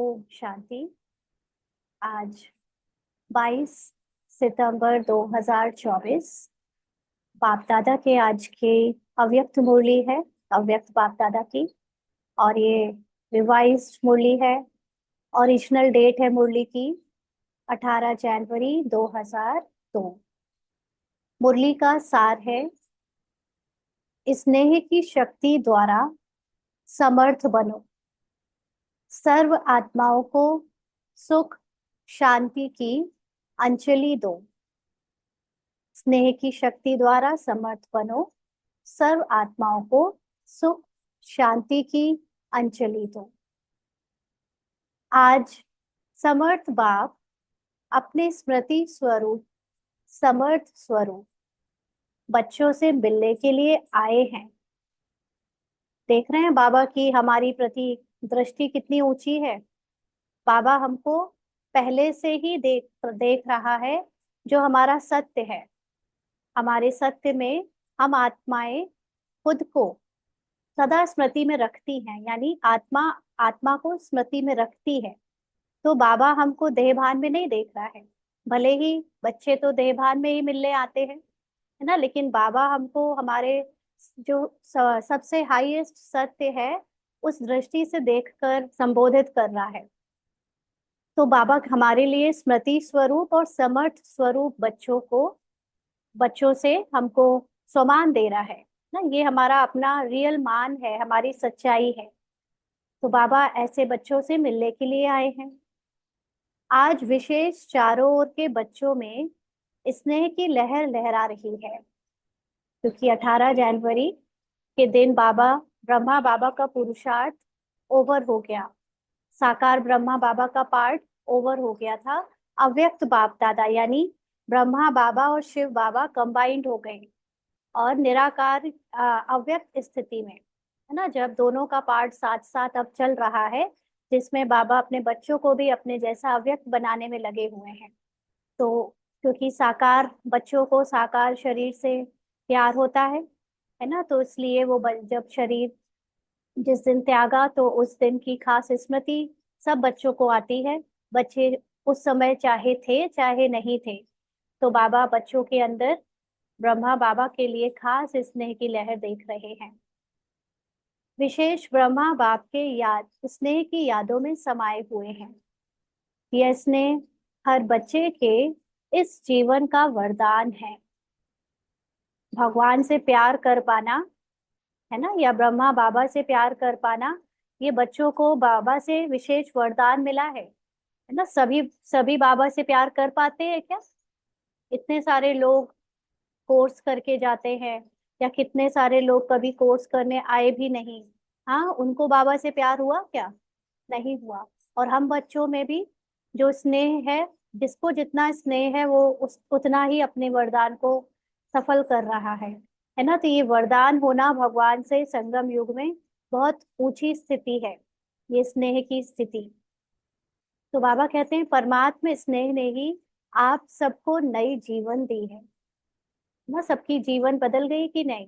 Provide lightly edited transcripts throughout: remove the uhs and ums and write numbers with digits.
ओम शांति। आज 22 सितंबर 2024 बाप दादा के आज के अव्यक्त मुरली है, अव्यक्त बाप दादा की। और ये रिवाइज्ड मुरली है। ओरिजिनल डेट है मुरली की 18 जनवरी 2002। मुरली का सार है, स्नेह की शक्ति द्वारा समर्थ बनो, सर्व आत्माओं को सुख शांति की अंजलि दो। स्नेह की शक्ति द्वारा समर्थ बनो, सर्व आत्माओं को सुख शांति की अंजलि दो। आज समर्थ बाप अपने स्मृति स्वरूप समर्थ स्वरूप बच्चों से मिलने के लिए आए हैं। देख रहे हैं बाबा की हमारी प्रति दृष्टि कितनी ऊंची है। बाबा हमको पहले से ही देख देख रहा है, जो हमारा सत्य है। हमारे सत्य में हम आत्माएं खुद को सदा स्मृति में रखती हैं, यानी आत्मा आत्मा को स्मृति में रखती है। तो बाबा हमको देहभान में नहीं देख रहा है। भले ही बच्चे तो देहभान में ही मिलने आते हैं, है ना, लेकिन बाबा हमको हमारे जो सबसे हाईएस्ट सत्य है उस दृष्टि से देखकर संबोधित कर रहा है। तो बाबा हमारे लिए स्मृति स्वरूप और समर्थ स्वरूप बच्चों से हमको स्वमान दे रहा है ना। ये हमारा अपना रियल मान है, हमारी सच्चाई है। तो बाबा ऐसे बच्चों से मिलने के लिए आए हैं। आज विशेष चारों ओर के बच्चों में स्नेह की लहर लहरा रही है, क्योंकि 18 जनवरी के दिन ब्रह्मा बाबा का पुरुषार्थ ओवर हो गया। साकार ब्रह्मा बाबा का पार्ट ओवर हो गया था। अव्यक्त बाप दादा यानी ब्रह्मा बाबा और शिव बाबा कंबाइंड हो गए और निराकार अव्यक्त स्थिति में, है ना, जब दोनों का पार्ट साथ साथ अब चल रहा है, जिसमें बाबा अपने बच्चों को भी अपने जैसा अव्यक्त बनाने में लगे हुए हैं। तो क्योंकि साकार बच्चों को साकार शरीर से प्यार होता है ना, तो इसलिए वो जब शरीर जिस दिन त्यागा तो उस दिन की खास स्मृति सब बच्चों को आती है। बच्चे उस समय चाहे थे चाहे नहीं थे, तो बाबा बच्चों के अंदर ब्रह्मा बाबा के लिए खास स्नेह की लहर देख रहे हैं। विशेष ब्रह्मा बाप के याद स्नेह की यादों में समाये हुए हैं। यह स्नेह हर बच्चे के इस जीवन का वरदान है। भगवान से प्यार कर पाना, है ना, या ब्रह्मा बाबा से प्यार कर पाना, ये बच्चों को बाबा से विशेष वरदान मिला है ना। सभी सभी बाबा से प्यार कर पाते हैं क्या? इतने सारे लोग कोर्स करके जाते हैं, या कितने सारे लोग कभी कोर्स करने आए भी नहीं। हाँ, उनको बाबा से प्यार हुआ क्या? नहीं हुआ। और हम बच्चों में भी जो स्नेह है, जिसको जितना स्नेह है वो उतना ही अपने वरदान को सफल कर रहा है ना। तो ये वरदान होना भगवान से संगम युग में बहुत ऊंची स्थिति है, ये स्नेह की स्थिति। तो बाबा कहते हैं परमात्मा स्नेह ने ही आप सबको नई जीवन दी है ना। सबकी जीवन बदल गई कि नहीं?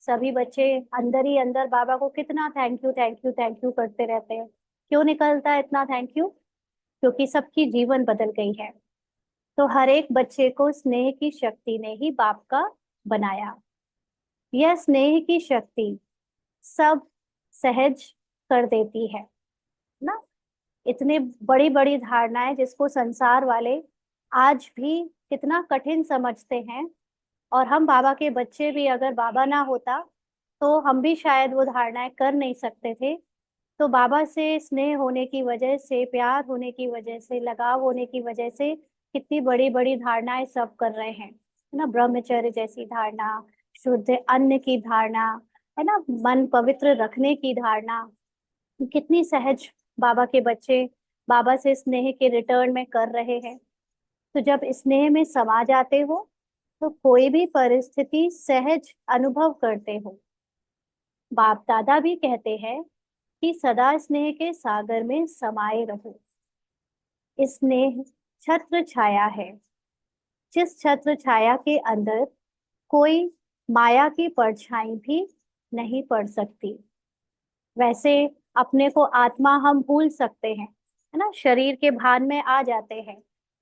सभी बच्चे अंदर ही अंदर बाबा को कितना thank you thank you thank you करते रहते हैं। क्यों निकलता है इतना थैंक यू? क्योंकि सबकी जीवन बदल गई है। तो हर एक बच्चे को स्नेह की शक्ति ने ही बाप का बनाया। यह स्नेह की शक्ति सब सहज कर देती है ना। इतने बड़ी बड़ी धारणाएं जिसको संसार वाले आज भी कितना कठिन समझते हैं, और हम बाबा के बच्चे भी अगर बाबा ना होता तो हम भी शायद वो धारणाएं कर नहीं सकते थे। तो बाबा से स्नेह होने की वजह से, प्यार होने की वजह से, लगाव होने की वजह से कितनी बड़ी बड़ी धारणाएं सब कर रहे हैं, है ना। ब्रह्मचर्य जैसी धारणा, शुद्ध अन्न की धारणा, है ना, मन पवित्र रखने की धारणा, कितनी सहज बाबा के बच्चे बाबा से स्नेह के रिटर्न में कर रहे हैं। तो जब स्नेह में समा जाते हो तो कोई भी परिस्थिति सहज अनुभव करते हो। बाप दादा भी कहते हैं कि सदा स्नेह के सागर में समाये रहो। स्नेह छत्र छाया है, जिस छत्र छाया के अंदर कोई माया की परछाई भी नहीं पड़ सकती। वैसे अपने को आत्मा हम भूल सकते हैं, है ना, शरीर के भान में आ जाते हैं,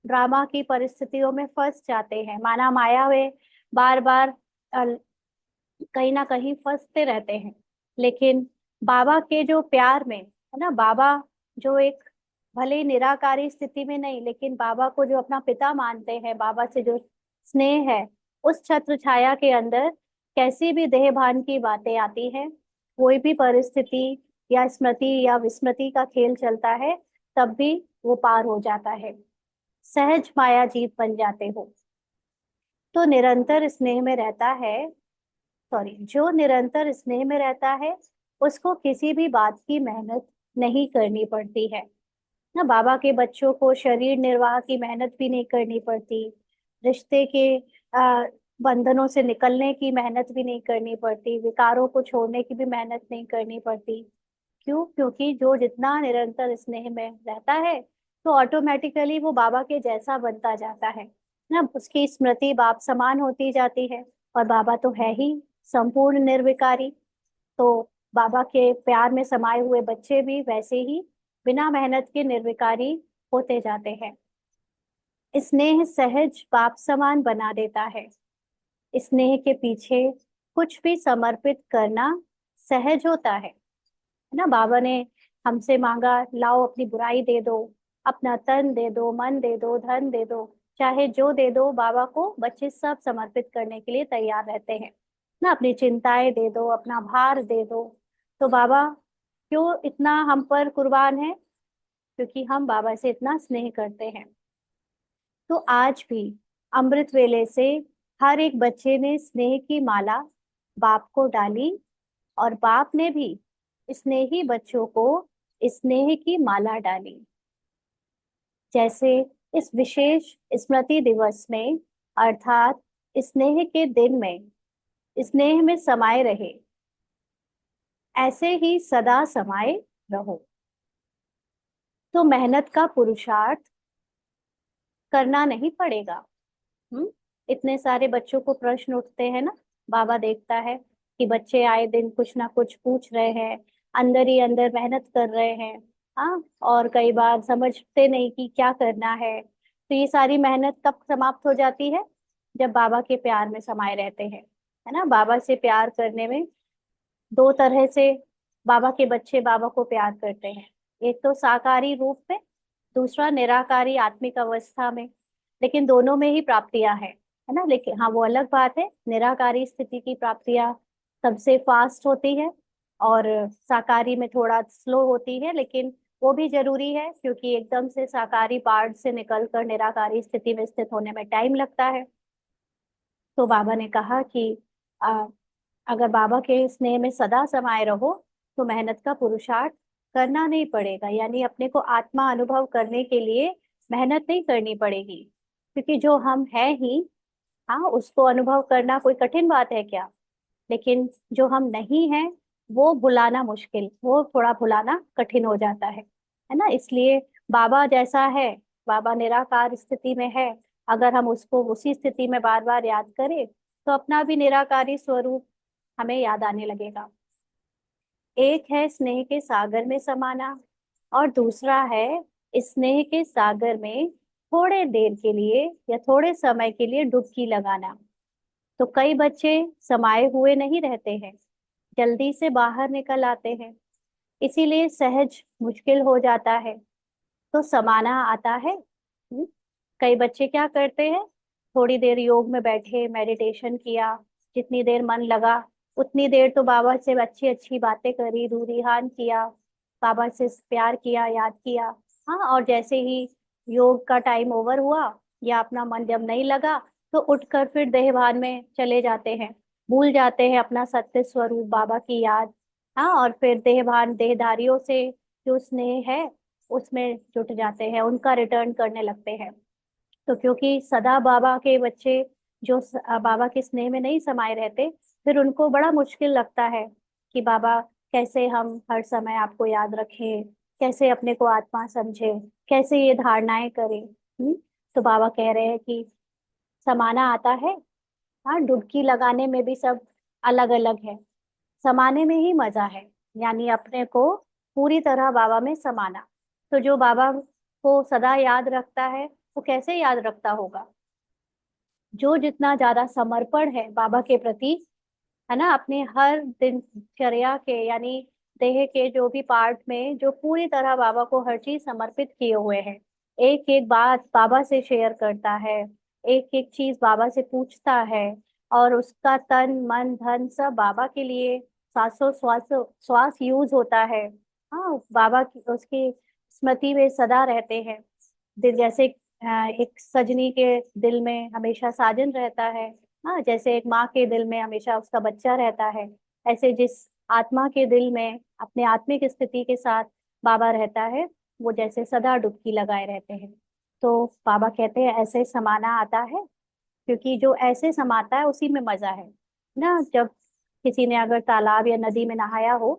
ड्रामा की परिस्थितियों में फंस जाते हैं, माना माया में बार बार कहीं ना कहीं फंसते रहते हैं। लेकिन बाबा के जो प्यार में, है ना, बाबा जो एक, भले ही निराकारी स्थिति में नहीं, लेकिन बाबा को जो अपना पिता मानते हैं, बाबा से जो स्नेह है, उस छत्र छाया के अंदर कैसी भी देह भान की बातें आती है, कोई भी परिस्थिति या स्मृति या विस्मृति का खेल चलता है, तब भी वो पार हो जाता है, सहज माया जीत बन जाते हो। तो निरंतर स्नेह में रहता है, सॉरी, जो निरंतर स्नेह में रहता है, उसको किसी भी बात की मेहनत नहीं करनी पड़ती है। ना, बाबा के बच्चों को शरीर निर्वाह की मेहनत भी नहीं करनी पड़ती, रिश्ते के बंधनों से निकलने की मेहनत भी नहीं करनी पड़ती, विकारों को छोड़ने की भी मेहनत नहीं करनी पड़ती। क्यों? क्योंकि जो जितना निरंतर स्नेह में रहता है, तो ऑटोमेटिकली वो बाबा के जैसा बनता जाता है ना, उसकी स्मृति बाप समान होती जाती है। और बाबा तो है ही संपूर्ण निर्विकारी। तो बाबा के प्यार में समाये हुए बच्चे भी वैसे ही बिना मेहनत के निर्विकारी होते जाते हैं। स्नेह सहज बाप समान बना देता है। स्नेह के पीछे कुछ भी समर्पित करना सहज होता है ना। बाबा ने हमसे मांगा, लाओ अपनी बुराई दे दो, अपना तन दे दो, मन दे दो, धन दे दो, चाहे जो दे दो, बाबा को बच्चे सब समर्पित करने के लिए तैयार रहते हैं ना। अपनी चिंताएं दे दो, अपना भार दे दो। तो बाबा क्यों इतना हम पर कुर्बान है? क्योंकि हम बाबा से इतना स्नेह करते हैं। तो आज भी अमृत वेले से हर एक बच्चे ने स्नेह की माला बाप को डाली, और बाप ने भी स्नेही बच्चों को स्नेह की माला डाली। जैसे इस विशेष स्मृति दिवस में, अर्थात स्नेह के दिन में, स्नेह में समाये रहे, ऐसे ही सदा समाये रहो। तो मेहनत का पुरुषार्थ करना नहीं पड़ेगा। हम्म इतने सारे बच्चों को प्रश्न उठते हैं ना, बाबा देखता है कि बच्चे आए दिन कुछ ना कुछ पूछ रहे हैं, अंदर ही अंदर मेहनत कर रहे हैं। हाँ, और कई बार समझते नहीं कि क्या करना है। तो ये सारी मेहनत कब समाप्त हो जाती है? जब बाबा के प्यार में समाये रहते हैं, है ना। बाबा से प्यार करने में दो तरह से बाबा के बच्चे बाबा को प्यार करते हैं। एक तो साकारी रूप में, दूसरा निराकारी आत्मिक अवस्था में। लेकिन दोनों में ही प्राप्तियां है ना। लेकिन हाँ, वो अलग बात है, निराकारी स्थिति की प्राप्तियां सबसे फास्ट होती है, और साकारी में थोड़ा स्लो होती है। लेकिन वो भी जरूरी है, क्योंकि एकदम से साकारी पार्ट से निकलकर निराकारी स्थिति में स्थित होने में टाइम लगता है। तो बाबा ने कहा कि आ, अगर बाबा के स्नेह में सदा समाये रहो, तो मेहनत का पुरुषार्थ करना नहीं पड़ेगा, यानी अपने को आत्मा अनुभव करने के लिए मेहनत नहीं करनी पड़ेगी। क्योंकि जो हम हैं ही, हाँ, उसको अनुभव करना कोई कठिन बात है क्या? लेकिन जो हम नहीं हैं, वो भुलाना मुश्किल, वो थोड़ा भुलाना कठिन हो जाता है ना। इसलिए बाबा जैसा है, बाबा निराकार स्थिति में है, अगर हम उसको उसी स्थिति में बार बार याद करें, तो अपना भी निराकारी स्वरूप हमें याद आने लगेगा। एक है स्नेह के सागर में समाना, और दूसरा है स्नेह के सागर में थोड़े देर के लिए या थोड़े समय के लिए डुबकी लगाना। तो कई बच्चे समाये हुए नहीं रहते हैं, जल्दी से बाहर निकल आते हैं, इसीलिए सहज मुश्किल हो जाता है। तो समाना आता है। कई बच्चे क्या करते हैं, थोड़ी देर योग में बैठे, मेडिटेशन किया, जितनी देर मन लगा उतनी देर तो बाबा से अच्छी अच्छी बातें करी, रूरिहान किया, बाबा से प्यार किया, याद किया। हाँ, और जैसे ही योग का टाइम ओवर हुआ या अपना मन जब नहीं लगा, तो उठकर फिर देहभान में चले जाते हैं, भूल जाते हैं अपना सत्य स्वरूप बाबा की याद। हाँ, और फिर देहभान देहधारियों से जो स्नेह है उसमें जुट जाते हैं, उनका रिटर्न करने लगते हैं। तो क्योंकि सदा बाबा के बच्चे जो बाबा के स्नेह में नहीं समाये रहते, फिर उनको बड़ा मुश्किल लगता है कि बाबा कैसे हम हर समय आपको याद रखें, कैसे अपने को आत्मा समझे, कैसे ये धारणाएं करें। तो बाबा कह रहे हैं कि समाना आता है। हाँ, डुबकी लगाने में भी सब अलग अलग है, समाने में ही मजा है, यानी अपने को पूरी तरह बाबा में समाना। तो जो बाबा को सदा याद रखता है, वो कैसे याद रखता होगा? जो जितना ज्यादा समर्पण है बाबा के प्रति, है ना, अपने हर दिनचर्या के यानी देह के जो भी पार्ट में जो पूरी तरह बाबा को हर चीज समर्पित किए हुए हैं, एक एक बात बाबा से शेयर करता है, एक एक चीज बाबा से पूछता है, और उसका तन मन धन सब बाबा के लिए सांसों श्वास श्वास यूज होता है। हाँ, बाबा की उसकी स्मृति में सदा रहते हैं। दिल जैसे एक सजनी के दिल में हमेशा साजन रहता है। हाँ, जैसे एक माँ के दिल में हमेशा उसका बच्चा रहता है, ऐसे जिस आत्मा के दिल में अपने आत्मिक स्थिति के साथ बाबा रहता है, वो जैसे सदा डुबकी लगाए रहते हैं। तो बाबा कहते हैं ऐसे समाना आता है, क्योंकि जो ऐसे समाता है उसी में मजा है ना। जब किसी ने अगर तालाब या नदी में नहाया हो,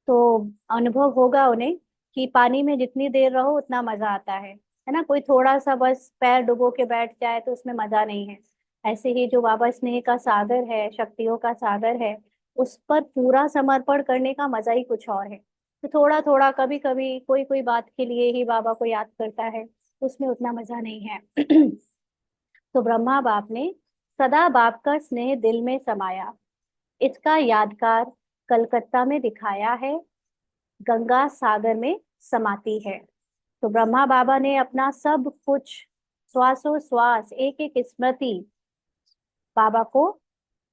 तो अनुभव होगा उन्हें कि पानी में जितनी देर रहो उतना मजा आता है ना। कोई थोड़ा सा बस पैर डुबो के बैठ जाए तो उसमें मजा नहीं है। ऐसे ही जो बाबा स्नेह का सागर है, शक्तियों का सागर है, उस पर पूरा समर्पण करने का मजा ही कुछ और है। तो थोड़ा थोड़ा कभी कभी कोई कोई बात के लिए ही बाबा को याद करता है, उसमें उतना मजा नहीं है। तो ब्रह्मा बाप ने सदा बाप का स्नेह दिल में समाया, इसका यादगार कलकत्ता में दिखाया है, गंगा सागर में समाती है। तो ब्रह्मा बाबा ने अपना सब कुछ, श्वासों श्वास, एक एक स्मृति बाबा को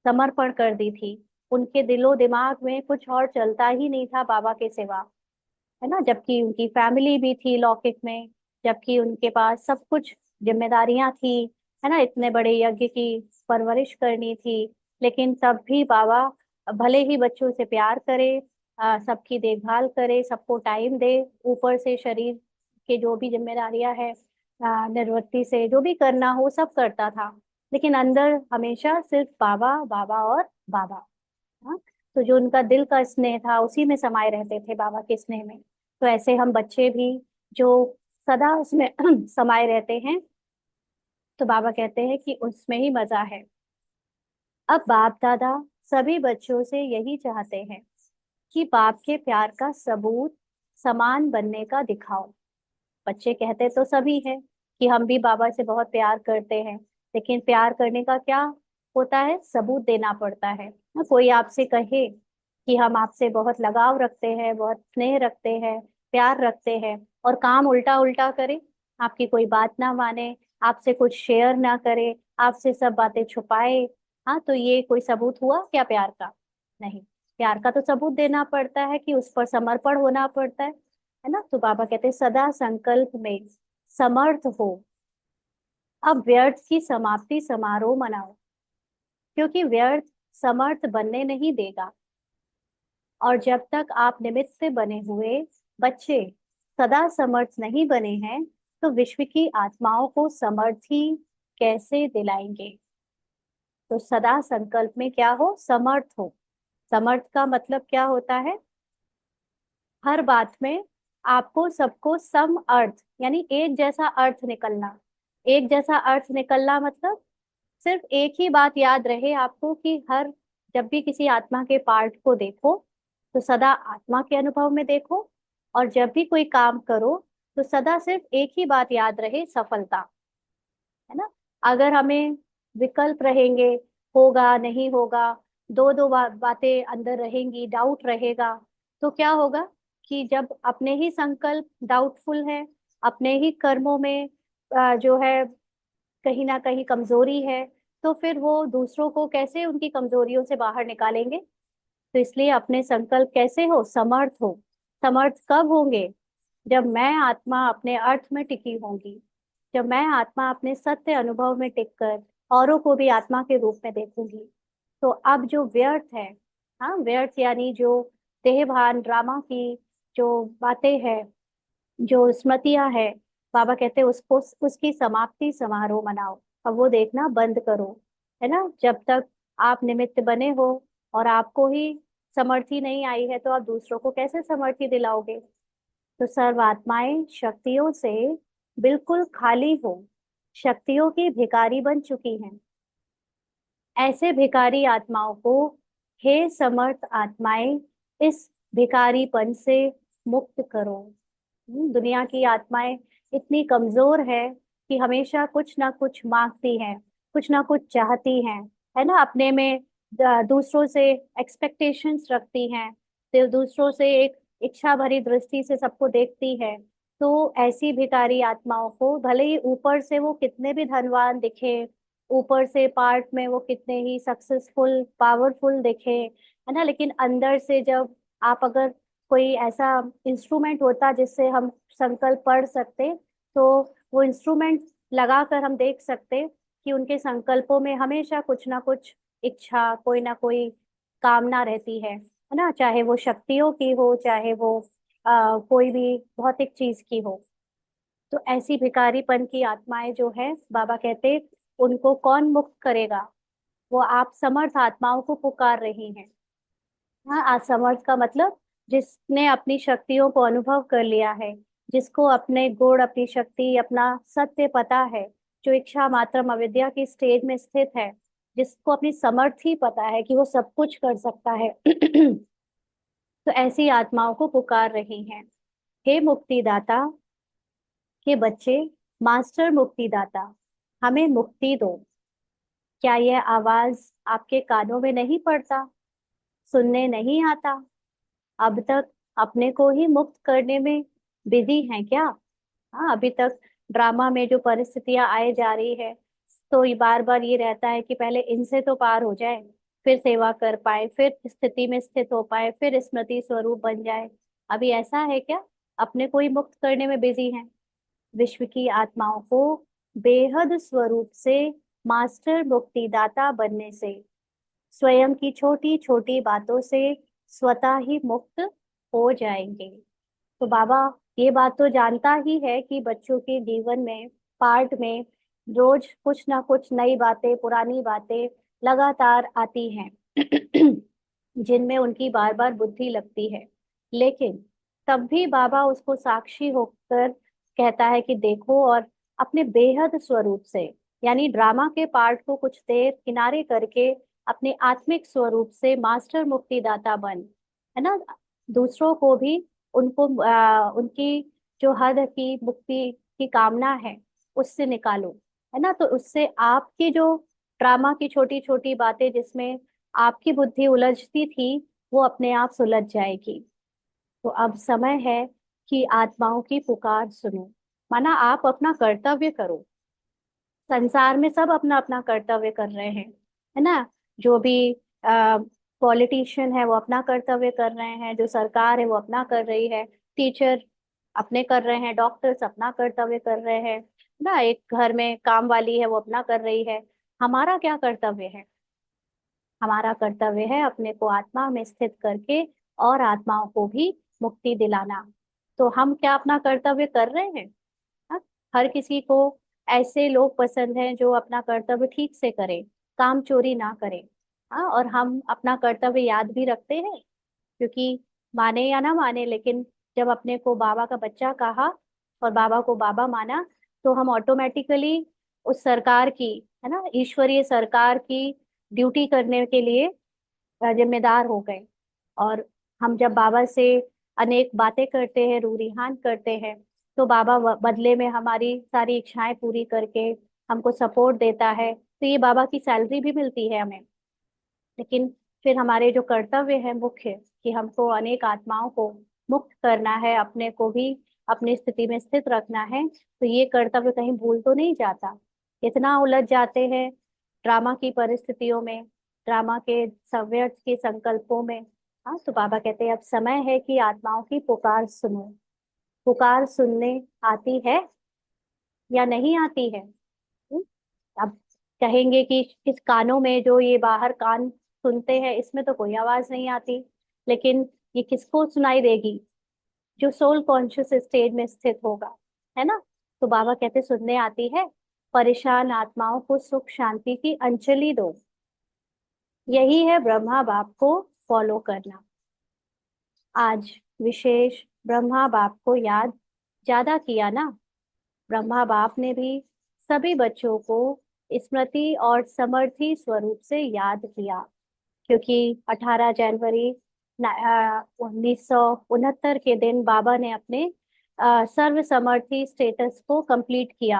समर्पण कर दी थी। उनके दिलो दिमाग में कुछ और चलता ही नहीं था बाबा के सिवा, है ना। जबकि उनकी फैमिली भी थी लौकिक में, जबकि उनके पास सब कुछ जिम्मेदारियां थी, है ना, इतने बड़े यज्ञ की परवरिश करनी थी, लेकिन तब भी बाबा भले ही बच्चों से प्यार करे, सबकी देखभाल करे, सबको टाइम दे, ऊपर से शरीर के जो भी जिम्मेदारियां है, निवृत्ति से जो भी करना हो सब करता था, लेकिन अंदर हमेशा सिर्फ बाबा बाबा और बाबा। हाँ, तो जो उनका दिल का स्नेह था उसी में समाये रहते थे, बाबा के स्नेह में। तो ऐसे हम बच्चे भी जो सदा उसमें समाये रहते हैं, तो बाबा कहते हैं कि उसमें ही मजा है। अब बाप दादा सभी बच्चों से यही चाहते हैं कि बाप के प्यार का सबूत समान बनने का दिखाओ। बच्चे कहते तो सभी हैं कि हम भी बाबा से बहुत प्यार करते हैं, लेकिन प्यार करने का क्या होता है, सबूत देना पड़ता है ना। कोई आपसे कहे कि हम आपसे बहुत लगाव रखते हैं, बहुत स्नेह रखते हैं, प्यार रखते हैं, और काम उल्टा उल्टा करे, आपकी कोई बात ना माने, आपसे कुछ शेयर ना करे, आपसे सब बातें छुपाए, हाँ, तो ये कोई सबूत हुआ क्या प्यार का? नहीं। प्यार का तो सबूत देना पड़ता है कि उस पर समर्पण होना पड़ता है ना। तो बाबा कहते हैं सदा संकल्प में समर्थ हो, अब व्यर्थ की समाप्ति समारोह मनाओ, क्योंकि व्यर्थ समर्थ बनने नहीं देगा। और जब तक आप निमित्त बने हुए बच्चे सदा समर्थ नहीं बने हैं, तो विश्व की आत्माओं को समर्थी कैसे दिलाएंगे? तो सदा संकल्प में क्या हो, समर्थ हो। समर्थ का मतलब क्या होता है? हर बात में आपको सबको सम अर्थ यानी एक जैसा अर्थ निकलना। एक जैसा अर्थ निकलना मतलब सिर्फ एक ही बात याद रहे आपको कि हर जब भी किसी आत्मा के पार्ट को देखो, तो सदा आत्मा के अनुभव में देखो, और जब भी कोई काम करो तो सदा सिर्फ एक ही बात याद रहे, सफलता, है ना। अगर हमें विकल्प रहेंगे, होगा नहीं होगा, दो दो बातें अंदर रहेंगी, डाउट रहेगा, तो क्या होगा कि जब अपने ही संकल्प डाउटफुल है, अपने ही कर्मों में जो है कहीं ना कहीं कमजोरी है, तो फिर वो दूसरों को कैसे उनकी कमजोरियों से बाहर निकालेंगे? तो इसलिए अपने संकल्प कैसे हो, समर्थ हो। समर्थ कब होंगे? जब मैं आत्मा अपने अर्थ में टिकी होंगी, जब मैं आत्मा अपने सत्य अनुभव में टिक कर औरों को भी आत्मा के रूप में देखूंगी। तो अब जो व्यर्थ है, हाँ, व्यर्थ यानी जो देह भान ड्रामा की जो बातें हैं, जो स्मृतियां हैं, बाबा कहते हैं उसको उसकी समाप्ति समारोह मनाओ। अब वो देखना बंद करो, है ना। जब तक आप निमित्त बने हो और आपको ही समर्थी नहीं आई है, तो आप दूसरों को कैसे समर्थी दिलाओगे? तो सर्व आत्माएं शक्तियों से बिल्कुल खाली हो, शक्तियों की भिखारी बन चुकी हैं। ऐसे भिखारी आत्माओं को हे समर्थ आत्माएं, इस भिखारीपन से मुक्त करो। दुनिया की आत्माएं इतनी कमजोर है कि हमेशा कुछ ना कुछ मांगती हैं, कुछ ना कुछ चाहती हैं, है ना, अपने में दूसरों से एक्सपेक्टेशंस रखती हैं, फिर दूसरों से एक इच्छा भरी दृष्टि से सबको देखती है। तो ऐसी भिखारी आत्माओं को भले ही ऊपर से वो कितने भी धनवान दिखे, ऊपर से पार्ट में वो कितने ही सक्सेसफुल पावरफुल दिखे, है ना, लेकिन अंदर से जब आप अगर कोई ऐसा इंस्ट्रूमेंट होता जिससे हम संकल्प पढ़ सकते, तो वो इंस्ट्रूमेंट लगाकर हम देख सकते कि उनके संकल्पों में हमेशा कुछ ना कुछ इच्छा, कोई ना कोई कामना रहती है ना, चाहे वो शक्तियों की हो, चाहे वो कोई भी भौतिक चीज की हो। तो ऐसी भिखारीपन की आत्माएं जो है, बाबा कहते उनको कौन मुक्त करेगा। वो आप समर्थ आत्माओं को पुकार रही हैं। हाँ, असमर्थ का मतलब जिसने अपनी शक्तियों को अनुभव कर लिया है, जिसको अपने गुण, अपनी शक्ति, अपना सत्य पता है, जो इच्छा मात्रम अविद्या की स्टेज में स्थित है, जिसको अपनी समर्थ ही पता है कि वो सब कुछ कर सकता है। तो ऐसी आत्माओं को पुकार रही हैं, हे मुक्तिदाता के बच्चे, मास्टर मुक्तिदाता, हमें मुक्ति दो। क्या यह आवाज आपके कानों में नहीं पड़ता, सुनने नहीं आता? अब तक अपने को ही मुक्त करने में बिजी हैं क्या? हाँ, अभी तक ड्रामा में जो परिस्थितियां आए जा रही है, तो ये बार बार ये रहता है कि पहले इनसे तो पार हो जाए, फिर सेवा कर पाए, फिर स्थिति में स्थित हो पाए, फिर स्मृति स्वरूप बन जाए। अभी ऐसा है क्या? अपने को ही मुक्त करने में बिजी हैं। विश्व की आत्माओं को बेहद स्वरूप से मास्टर मुक्तिदाता बनने से, स्वयं की छोटी छोटी बातों से स्वतः ही मुक्त हो जाएंगे। तो बाबा ये बात तो जानता ही है कि बच्चों के जीवन में, पार्ट में रोज कुछ ना कुछ नई बातें, पुरानी बातें लगातार आती हैं, जिनमें उनकी बार बार बुद्धि लगती है। लेकिन तब भी बाबा उसको साक्षी होकर कहता है कि देखो, और अपने बेहद स्वरूप से, यानी ड्रामा के पार्ट को कुछ देर किनारे करके अपने आत्मिक स्वरूप से मास्टर मुक्तिदाता बन, है ना, दूसरों को भी, उनको उनकी जो हद की मुक्ति की कामना है उससे निकालो, है ना। तो उससे आपकी जो ड्रामा की छोटी छोटी बातें जिसमें आपकी बुद्धि उलझती थी, वो अपने आप सुलझ जाएगी। तो अब समय है कि आत्माओं की पुकार सुनो, माना आप अपना कर्तव्य करो। संसार में सब अपना अपना कर्तव्य कर रहे हैं, है ना, जो भी पॉलिटिशियन है वो अपना कर्तव्य कर रहे हैं, जो सरकार है वो अपना कर रही है, टीचर अपने कर रहे हैं, डॉक्टर्स अपना कर्तव्य कर रहे हैं ना, एक घर में काम वाली है वो अपना कर रही है। हमारा क्या कर्तव्य है? हमारा कर्तव्य है अपने को आत्मा में स्थित करके और आत्माओं को भी मुक्ति दिलाना। तो हम क्या अपना कर्तव्य कर रहे हैं? हाँ? हर किसी को ऐसे लोग पसंद हैं जो अपना कर्तव्य ठीक से करें, काम चोरी ना करें। हाँ, और हम अपना कर्तव्य याद भी रखते हैं, क्योंकि माने या ना माने, लेकिन जब अपने को बाबा का बच्चा कहा और बाबा को बाबा माना, तो हम ऑटोमेटिकली उस सरकार की, है ना, ईश्वरीय सरकार की ड्यूटी करने के लिए जिम्मेदार हो गए। और हम जब बाबा से अनेक बातें करते हैं, रूरिहान करते हैं, तो बाबा बदले में हमारी सारी इच्छाएं पूरी करके हमको सपोर्ट देता है, तो ये बाबा की सैलरी भी मिलती है हमें। लेकिन फिर हमारे जो कर्तव्य है मुख्य, कि हमको अनेक आत्माओं को मुक्त करना है, अपने को भी अपनी स्थिति में स्थित रखना है, तो ये कर्तव्य कहीं भूल तो नहीं जाता। इतना उलझ जाते हैं ड्रामा की परिस्थितियों में, ड्रामा के सव्यर्थ के संकल्पों में। हाँ, तो बाबा कहते हैं अब समय है कि आत्माओं की पुकार सुनो। पुकार सुनने आती है या नहीं आती है? हम्म? अब कहेंगे कि इस कानों में जो ये बाहर कान सुनते हैं, इसमें तो कोई आवाज नहीं आती, लेकिन ये किसको सुनाई देगी? जो सोल कॉन्शियस स्टेज में स्थित होगा, है ना। तो बाबा कहते सुनने आती है। परेशान आत्माओं को सुख शांति की अंजलि दो। यही है ब्रह्मा बाप को फॉलो करना। आज विशेष ब्रह्मा बाप को याद ज्यादा किया ना। ब्रह्मा बाप ने भी सभी बच्चों को स्मृति और समर्थी स्वरूप से याद किया, क्योंकि 18 जनवरी 1969 के दिन बाबा ने अपने सर्वसमर्थी स्टेटस को कंप्लीट किया।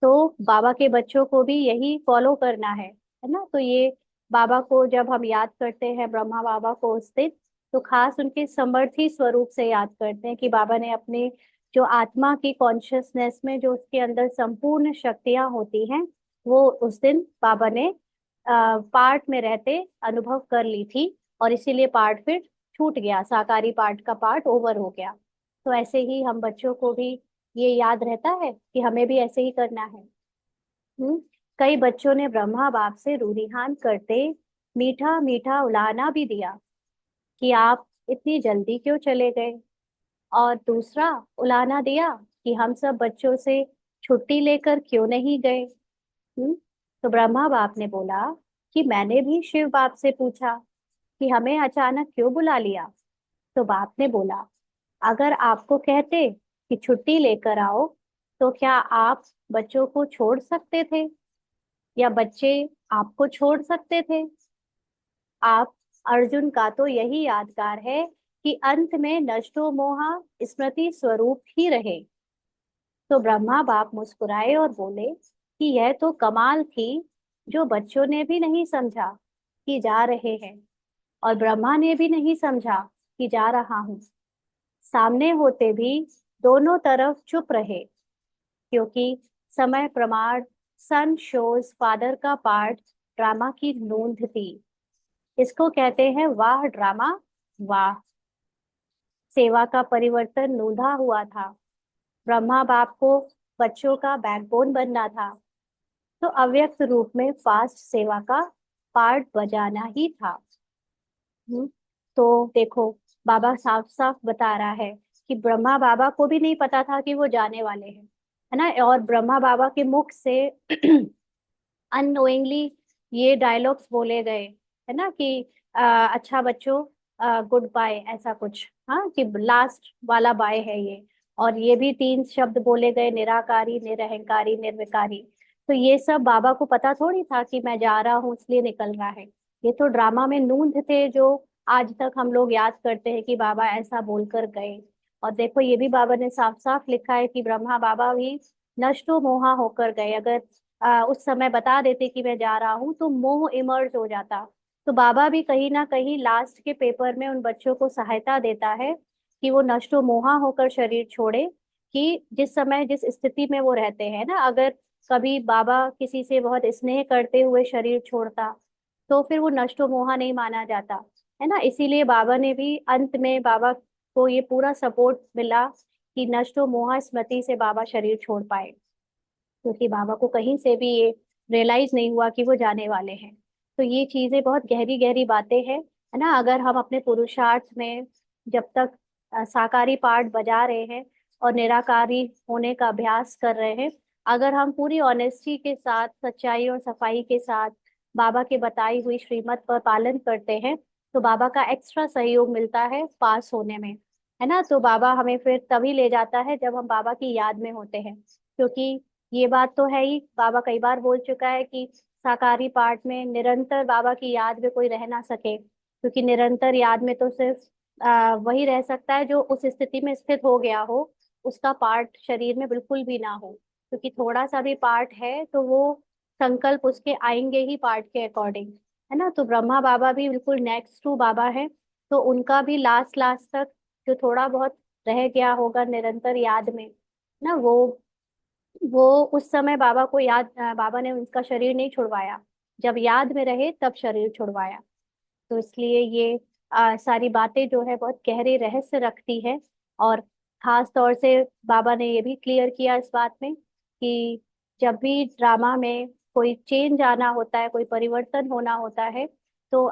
तो बाबा के बच्चों को भी यही फॉलो करना है ना। तो ये बाबा को जब हम याद करते हैं, ब्रह्मा बाबा को उस दिन, तो खास उनके समर्थी स्वरूप से याद करते हैं कि बाबा ने अपने जो आत्मा की कॉन्शियसनेस में जो उसके अंदर संपूर्ण शक्तियां होती हैं, वो उस दिन बाबा ने पार्ट में रहते अनुभव कर ली थी। और इसीलिए पार्ट फिर छूट गया, साकारी पार्ट का पार्ट ओवर हो गया। तो ऐसे ही हम बच्चों को भी ये याद रहता है कि हमें भी ऐसे ही करना है। हम्म। कई बच्चों ने ब्रह्मा बाप से रूरिहान करते मीठा मीठा उलाहना भी दिया कि आप इतनी जल्दी क्यों चले गए। और दूसरा उलाहना दिया कि हम सब बच्चों से छुट्टी लेकर क्यों नहीं गए। हम्म। तो ब्रह्मा बाप ने बोला कि मैंने भी शिव बाप से पूछा कि हमें अचानक क्यों बुला लिया। तो बाप ने बोला, अगर आपको कहते कि छुट्टी लेकर आओ, तो क्या आप बच्चों को छोड़ सकते थे, या बच्चे आपको छोड़ सकते थे। आप अर्जुन का तो यही यादगार है कि अंत में नष्टो मोहा स्मृति स्वरूप ही रहे। तो ब्रह्मा बाप मुस्कुराए और बोले कि यह तो कमाल थी, जो बच्चों ने भी नहीं समझा कि जा रहे हैं, और ब्रह्मा ने भी नहीं समझा कि जा रहा हूं। सामने होते भी दोनों तरफ चुप रहे, क्योंकि समय प्रमाण सन शोज फादर का पार्ट ड्रामा की नोंद थी। इसको कहते हैं वाह ड्रामा वाह। सेवा का परिवर्तन नोंधा हुआ था। ब्रह्मा बाप को बच्चों का बैकबोन बनना था, तो अव्यक्त रूप में फास्ट सेवा का पार्ट बजाना ही था। हम्म। तो देखो, बाबा साफ साफ बता रहा है कि ब्रह्मा बाबा को भी नहीं पता था कि वो जाने वाले हैं, है ना। और ब्रह्मा बाबा के मुख से अननोइंगली ये डायलॉग्स बोले गए, है ना, कि अच्छा बच्चों, गुड बाय, ऐसा कुछ, हाँ, कि लास्ट वाला बाय है ये। और ये भी तीन शब्द बोले गए, निराकारी, निरहंकारी, निर्विकारी। तो ये सब बाबा को पता थोड़ी था कि मैं जा रहा हूँ इसलिए निकल रहा है। ये तो ड्रामा में नूंद थे, जो आज तक हम लोग याद करते हैं कि बाबा ऐसा बोलकर गए। और देखो, ये भी बाबा ने साफ साफ लिखा है कि ब्रह्मा बाबा भी नष्टो मोहा होकर गए। अगर उस समय बता देते कि मैं जा रहा हूँ, तो मोह इमर्ज हो जाता। तो बाबा भी कहीं ना कहीं लास्ट के पेपर में उन बच्चों को सहायता देता है कि वो नष्टो मोहा होकर शरीर छोड़े। कि जिस समय जिस स्थिति में वो रहते हैं ना, अगर कभी बाबा किसी से बहुत स्नेह करते हुए शरीर छोड़ता, तो फिर वो नष्टो मोहा नहीं माना जाता, है ना। इसीलिए बाबा ने भी अंत में, बाबा को ये पूरा सपोर्ट मिला कि नष्टो मोहा स्मृति से बाबा शरीर छोड़ पाए, क्योंकि बाबा को कहीं से भी ये रियलाइज नहीं हुआ कि वो जाने वाले हैं। तो ये चीजें बहुत गहरी गहरी बातें हैं, है ना। अगर हम अपने पुरुषार्थ में जब तक साकारी पार्ट बजा रहे हैं और निराकारी होने का अभ्यास कर रहे हैं, अगर हम पूरी ऑनेस्टी के साथ, सच्चाई और सफाई के साथ बाबा के बताई हुई श्रीमत पर पालन करते हैं, तो बाबा का एक्स्ट्रा सहयोग मिलता है पास होने में, है ना। तो बाबा हमें फिर तभी ले जाता है जब हम बाबा की याद में होते हैं। क्योंकि ये बात तो है ही, बाबा कई बार बोल चुका है कि साकारी पाठ में निरंतर बाबा की याद में कोई रह ना सके, क्योंकि निरंतर याद में तो सिर्फ वही रह सकता है जो उस स्थिति में स्थित हो गया हो, उसका पार्ट शरीर में बिल्कुल भी ना हो। क्योंकि थोड़ा सा भी पार्ट है तो वो संकल्प उसके आएंगे ही पार्ट के अकॉर्डिंग, है ना। तो ब्रह्मा बाबा भी बिल्कुल नेक्स्ट टू बाबा है। तो उनका भी लास्ट लास्ट तक जो थोड़ा बहुत रह गया होगा निरंतर याद में ना, वो उस समय बाबा को याद, बाबा ने उनका शरीर नहीं छुड़वाया, जब याद में रहे तब शरीर छुड़वाया। तो इसलिए ये सारी बातें जो है बहुत गहरे रहस्य रखती है। और खास तौर से बाबा ने ये भी क्लियर किया इस बात में कि जब भी ड्रामा में कोई चेंज आना होता है, कोई परिवर्तन होना होता है, तो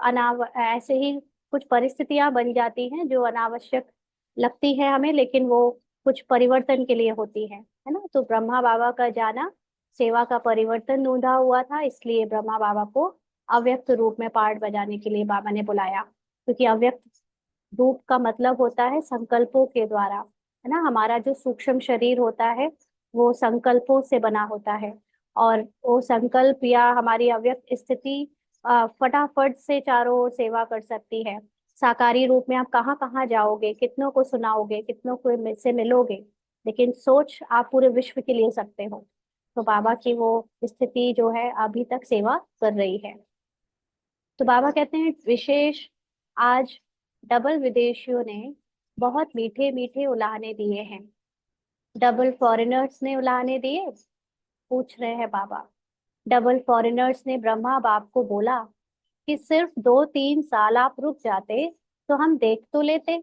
ऐसे ही कुछ परिस्थितियां बन जाती हैं जो अनावश्यक लगती है हमें, लेकिन वो कुछ परिवर्तन के लिए होती है ना। तो ब्रह्मा बाबा का जाना सेवा का परिवर्तन ढूंढा हुआ था, इसलिए ब्रह्मा बाबा को अव्यक्त रूप में पार्ट बजाने के लिए बाबा ने बुलाया। क्योंकि अव्यक्त रूप का मतलब होता है संकल्पों के द्वारा, है ना। हमारा जो सूक्ष्म शरीर होता है वो संकल्पों से बना होता है। और वो संकल्प या हमारी अव्यक्त स्थिति फटाफट से चारों ओर सेवा कर सकती है। साकारी रूप में आप कहाँ कहाँ जाओगे, कितनों को सुनाओगे, कितनों को से मिलोगे, लेकिन सोच आप पूरे विश्व के लिए सकते हो। तो बाबा की वो स्थिति जो है अभी तक सेवा कर रही है। तो बाबा कहते हैं विशेष आज डबल विदेशियों ने बहुत मीठे मीठे उलाहने दिए हैं। डबल फॉरेनर्स ने उलाहने दिए, पूछ रहे हैं बाबा। डबल फॉरेनर्स ने ब्रह्मा बाप को बोला कि सिर्फ 2-3 साल आप रुक जाते तो हम देख तो लेते।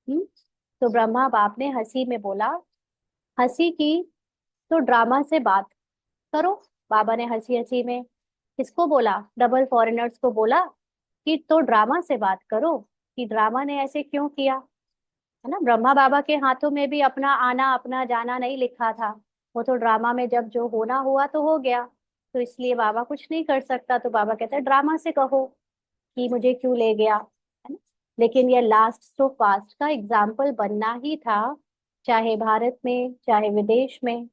तो ब्रह्मा बाप ने हंसी में बोला, हंसी की तो ड्रामा से बात करो। बाबा ने हंसी हंसी में किसको बोला? डबल फॉरेनर्स को बोला कि तो ड्रामा से बात करो, कि ड्रामा ने ऐसे क्यों किया। है ना, ब्रह्मा बाबा के हाथों में भी अपना आना अपना जाना नहीं लिखा था। वो तो ड्रामा में जब जो होना हुआ तो हो गया, तो इसलिए बाबा कुछ नहीं कर सकता। तो बाबा कहते हैं ड्रामा से कहो कि मुझे क्यों ले गया, है ना। लेकिन ये लास्ट सो फास्ट का एग्जाम्पल बनना ही था, चाहे भारत में चाहे विदेश में।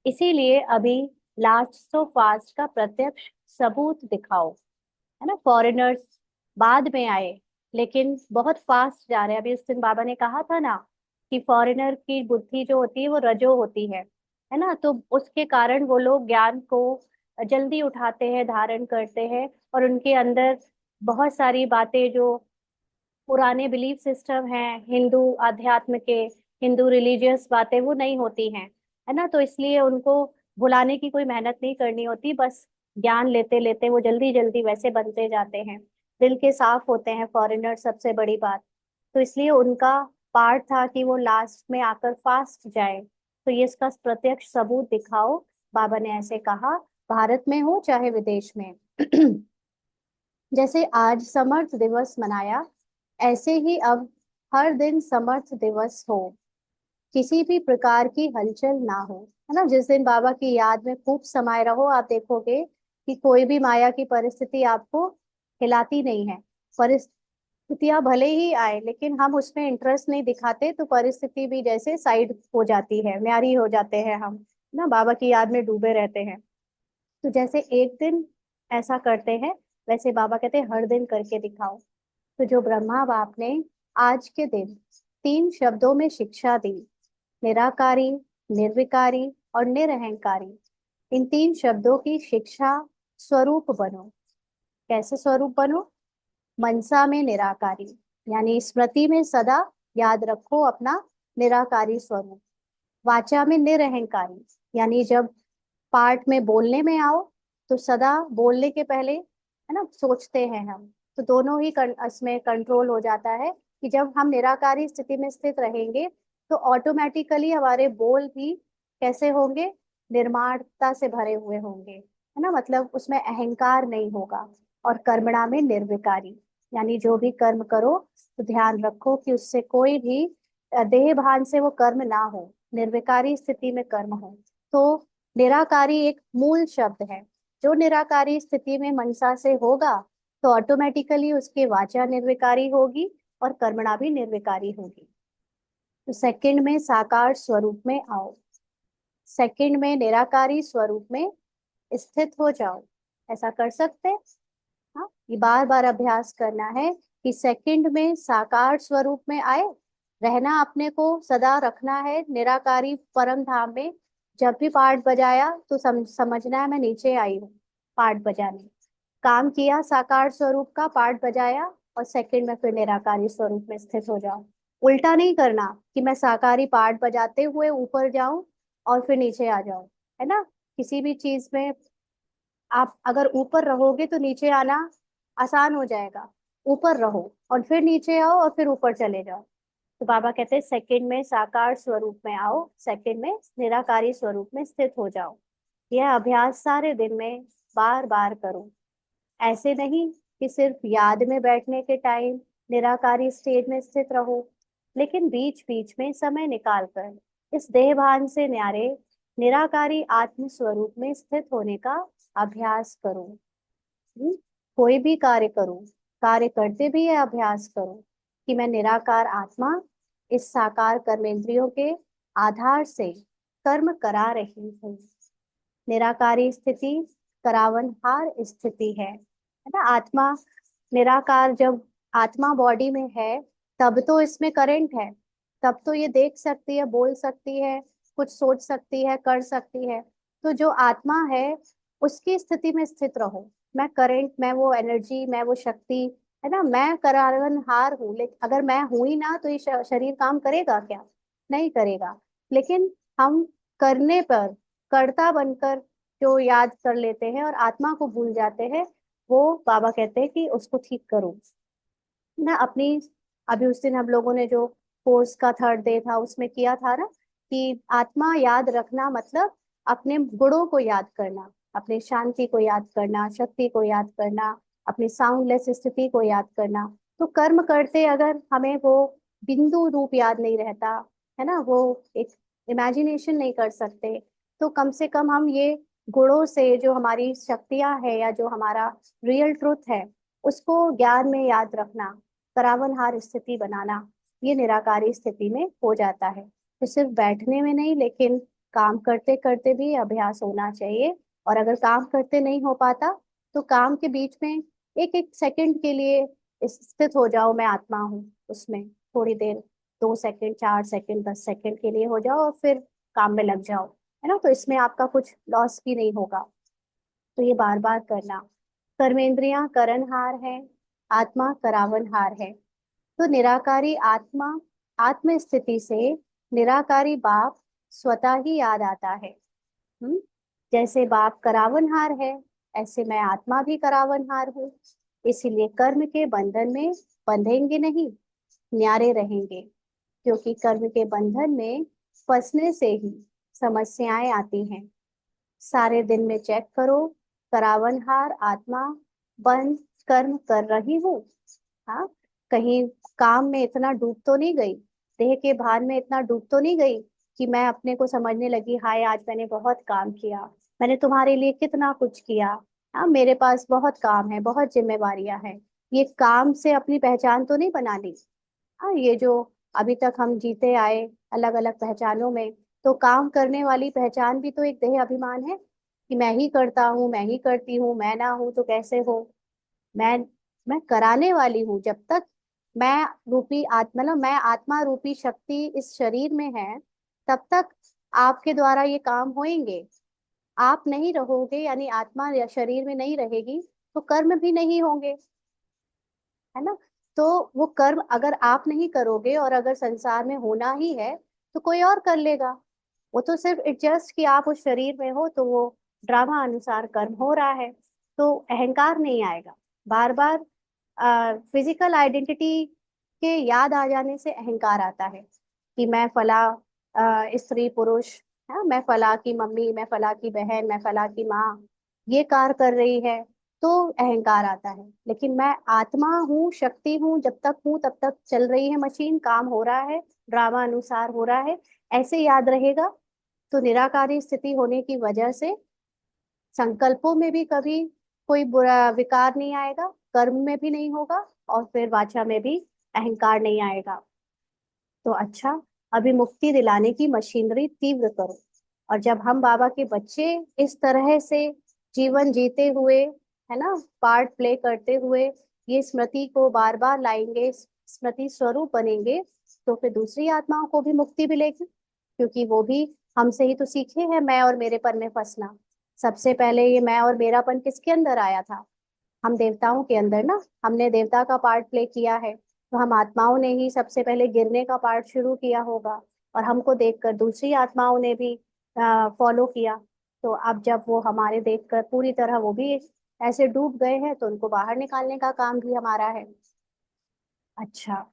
इसीलिए अभी लास्ट सो फास्ट का प्रत्यक्ष सबूत दिखाओ। है ना, फॉरेनर्स बाद में आए लेकिन बहुत फास्ट जा रहे हैं। अभी उस दिन बाबा ने कहा था ना कि फॉरेनर की बुद्धि जो होती है वो रजो होती है ना। तो उसके कारण वो लोग ज्ञान को जल्दी उठाते हैं, धारण करते हैं, और उनके अंदर बहुत सारी बातें जो पुराने बिलीफ सिस्टम हैं हिंदू अध्यात्म के, हिंदू रिलीजियस बातें, वो नहीं होती हैं। है ना, तो इसलिए उनको भुलाने की कोई मेहनत नहीं करनी होती, बस ज्ञान लेते लेते वो जल्दी जल्दी वैसे बनते जाते हैं। दिल के साफ होते हैं फॉरेनर, सबसे बड़ी बात। तो इसलिए उनका पार्ट था कि वो लास्ट में आकर फास्ट जाए। तो ये इसका प्रत्यक्ष सबूत दिखाओ। बाबा ने ऐसे कहा, भारत में हो चाहे विदेश में। जैसे आज समर्थ दिवस मनाया, ऐसे ही अब हर दिन समर्थ दिवस हो। किसी भी प्रकार की हलचल ना हो। है ना, जिस दिन बाबा की याद में खूब समाये रहो, आप देखोगे कि कोई भी माया की परिस्थिति आपको हिलाती नहीं है। परिस्थितियां भले ही आए लेकिन हम उसमें इंटरेस्ट नहीं दिखाते, तो परिस्थिति भी जैसे साइड हो जाती है, न्यारी हो जाते हैं हम, ना बाबा की याद में डूबे रहते हैं। तो जैसे एक दिन ऐसा करते हैं, वैसे बाबा कहते हैं हर दिन करके दिखाओ। तो जो ब्रह्मा बाप ने आज के दिन 3 शब्दों में शिक्षा दी, निराकारी, निर्विकारी और निरहंकारी, इन 3 शब्दों की शिक्षा स्वरूप बनो। कैसे स्वरूप बनो? मनसा में निराकारी, यानी स्मृति में सदा याद रखो अपना निराकारी स्वरूप। वाचा में निरहंकारी, यानी जब पाठ में बोलने में आओ तो सदा बोलने के पहले, है ना, सोचते हैं हम। तो दोनों ही इसमें कंट्रोल हो जाता है कि जब हम निराकारी स्थिति में स्थित रहेंगे तो ऑटोमेटिकली हमारे बोल भी कैसे होंगे? निर्माणता से भरे हुए होंगे। है ना, मतलब उसमें अहंकार नहीं होगा। और कर्मणा में निर्विकारी, यानी जो भी कर्म करो तो ध्यान रखो कि उससे कोई भी देह भान से वो कर्म ना हो, निर्विकारी स्थिति में कर्म हो। तो निराकारी एक मूल शब्द है। जो निराकारी स्थिति में मनसा से होगा तो ऑटोमेटिकली उसके वाचा निर्विकारी होगी और कर्मणा भी निर्विकारी होगी। तो सेकंड में साकार स्वरूप में आओ, सेकंड में निराकारी स्वरूप में स्थित हो जाओ। ऐसा कर सकते हैं। हाँ, ये बार बार अभ्यास करना है कि सेकंड में साकार स्वरूप में आए, रहना अपने को सदा रखना है निराकारी परम धाम में। जब भी पाठ बजाया तो समझना है मैं नीचे आई हूँ। पाठ बजाने काम किया, साकार स्वरूप का पाठ बजाया, और सेकंड में फिर निराकारी स्वरूप में स्थित हो जाओ। उल्टा नहीं करना कि मैं साकारी पाठ बजाते हुए ऊपर जाऊं और फिर नीचे आ जाऊं। है ना, किसी भी चीज में आप अगर ऊपर रहोगे तो नीचे आना आसान हो जाएगा। ऊपर रहो और फिर नीचे आओ और फिर ऊपर चले जाओ। तो बाबा कहते हैं सेकंड में साकार स्वरूप में आओ, सेकंड में निराकारी स्वरूप में स्थित हो जाओ। यह अभ्यास सारे दिन में बार बार करो। ऐसे नहीं कि सिर्फ याद में बैठने के टाइम निराकारी स्टेज में स्थित रहो, लेकिन बीच बीच में समय निकाल कर इस देहभान से न्यारे निराकारी आत्म स्वरूप में स्थित होने का अभ्यास करो। हम्म, कोई भी कार्य करो, कार्य करते भी यह अभ्यास करो कि मैं निराकार आत्मा इस साकार कर्मेंद्रियों के आधार से कर्म करा रही हूँ। निराकारी स्थिति करावनहार स्थिति है ना। आत्मा निराकार, जब आत्मा बॉडी में है तब तो इसमें करंट है, तब तो ये देख सकती है, बोल सकती है, कुछ सोच सकती है, कर सकती है। तो जो आत्मा है उसकी स्थिति में स्थित रहो। मैं करंट, मैं वो एनर्जी, मैं वो शक्ति, है ना, मैं करारनहार हूँ। लेकिन अगर मैं हूं ही ना तो ये शरीर काम करेगा क्या? नहीं करेगा। लेकिन हम करने पर कर्ता बनकर जो याद कर लेते हैं और आत्मा को भूल जाते हैं, वो बाबा कहते हैं कि उसको ठीक करो ना अपनी। अभी उस दिन हम लोगों ने जो कोर्स का थर्ड डे था उसमें किया था ना, कि आत्मा याद रखना मतलब अपने गुणों को याद करना, अपने शांति को याद करना, शक्ति को याद करना, अपनी साउंडलेस स्थिति को याद करना। तो कर्म करते अगर हमें वो बिंदु रूप याद नहीं रहता, है ना, वो एक इमेजिनेशन नहीं कर सकते, तो कम से कम हम ये गुणों से जो हमारी शक्तियां है या जो हमारा रियल ट्रुथ है उसको ज्ञान में याद रखना, करावनहार स्थिति बनाना, ये निराकारी स्थिति में हो जाता है। तो सिर्फ बैठने में नहीं, लेकिन काम करते करते भी अभ्यास होना चाहिए। और अगर काम करते नहीं हो पाता तो काम के बीच में एक एक सेकंड के लिए स्थित हो जाओ, मैं आत्मा हूँ उसमें, थोड़ी देर, 2 सेकंड, 4 सेकंड, 10 सेकंड के लिए हो जाओ और फिर काम में लग जाओ, है ना। तो इसमें आपका कुछ लॉस भी नहीं होगा। तो ये बार बार करना। कर्मेंद्रियां करनहार है, आत्मा करावनहार है। तो निराकारी आत्मा, आत्म स्थिति से निराकारी बाप स्वतः ही याद आता है। हम्म। जैसे बाप करावनहार है, ऐसे मैं आत्मा भी करावनहार हूँ। इसीलिए कर्म के बंधन में बंधेंगे नहीं, न्यारे रहेंगे। क्योंकि कर्म के बंधन में फंसने से ही समस्याएं आती हैं। सारे दिन में चेक करो, करावनहार आत्मा बंद कर्म कर रही हूँ? हाँ, कहीं काम में इतना डूब तो नहीं गई, देह के भान में इतना डूब तो नहीं गई कि मैं अपने को समझने लगी, हाय आज मैंने बहुत काम किया, मैंने तुम्हारे लिए कितना कुछ किया, हाँ मेरे पास बहुत काम है, बहुत जिम्मेवारियां हैं। ये काम से अपनी पहचान तो नहीं बना ली। हाँ, ये जो अभी तक हम जीते आए अलग अलग पहचानों में, तो काम करने वाली पहचान भी तो एक देह अभिमान है कि मैं ही करता हूँ, मैं ही करती हूँ, मैं ना हूं तो कैसे हो। मैं मैं कराने वाली हूँ। जब तक मैं रूपी आत्मा, मतलब मैं आत्मा रूपी शक्ति इस शरीर में है, तब तक आपके द्वारा ये काम होंगे। आप नहीं रहोगे, यानी आत्मा या शरीर में नहीं रहेगी, तो कर्म भी नहीं होंगे, है ना। तो वो कर्म अगर आप नहीं करोगे और अगर संसार में होना ही है तो कोई और कर लेगा। वो तो सिर्फ एडजस्ट कि आप उस शरीर में हो तो वो ड्रामा अनुसार कर्म हो रहा है, तो अहंकार नहीं आएगा। बार बार फिजिकल आइडेंटिटी के याद आ जाने से अहंकार आता है कि मैं फला स्त्री पुरुष, है, मैं फला की मम्मी, मैं फला की बहन, मैं फला की माँ, ये कार्य कर रही है, तो अहंकार आता है। लेकिन मैं आत्मा हूँ, शक्ति हूँ, जब तक हूँ तब तक चल रही है मशीन, काम हो रहा है, ड्रामा अनुसार हो रहा है, ऐसे याद रहेगा। तो निराकारी स्थिति होने की वजह से संकल्पों में भी कभी कोई बुरा विकार नहीं आएगा, कर्म में भी नहीं होगा, और फिर वाचा में भी अहंकार नहीं आएगा। तो अच्छा, अभी मुक्ति दिलाने की मशीनरी तीव्र करो। और जब हम बाबा के बच्चे इस तरह से जीवन जीते हुए, है ना, पार्ट प्ले करते हुए ये स्मृति को बार बार लाएंगे, स्मृति स्वरूप बनेंगे, तो फिर दूसरी आत्माओं को भी मुक्ति मिलेगी। क्योंकि वो भी हमसे ही तो सीखे हैं मैं और मेरेपन में फंसना। सबसे पहले ये मैं और मेरापन किसके अंदर आया था? हम देवताओं के अंदर ना, हमने देवता का पार्ट प्ले किया है, तो हम आत्माओं ने ही सबसे पहले गिरने का पार्ट शुरू किया होगा, और हमको देखकर दूसरी आत्माओं ने भी फॉलो किया। तो अब जब वो हमारे देखकर पूरी तरह वो भी ऐसे डूब गए हैं, तो उनको बाहर निकालने का काम भी हमारा है। अच्छा,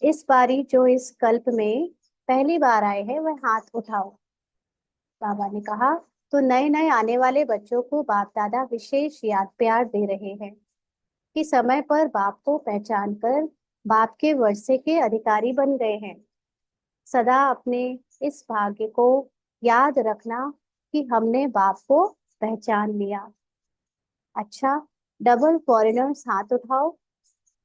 इस बारी जो इस कल्प में पहली बार आए हैं वह हाथ उठाओ। बाबा ने कहा। तो नए नए आने वाले बच्चों को बाप दादा विशेष याद प्यार दे रहे हैं कि समय पर बाप को पहचान कर बाप के वर्षे के अधिकारी बन गए हैं। सदा अपने इस भाग्य को याद रखना कि हमने बाप को पहचान लिया। अच्छा, डबल फॉरेनर्स हाथ उठाओ।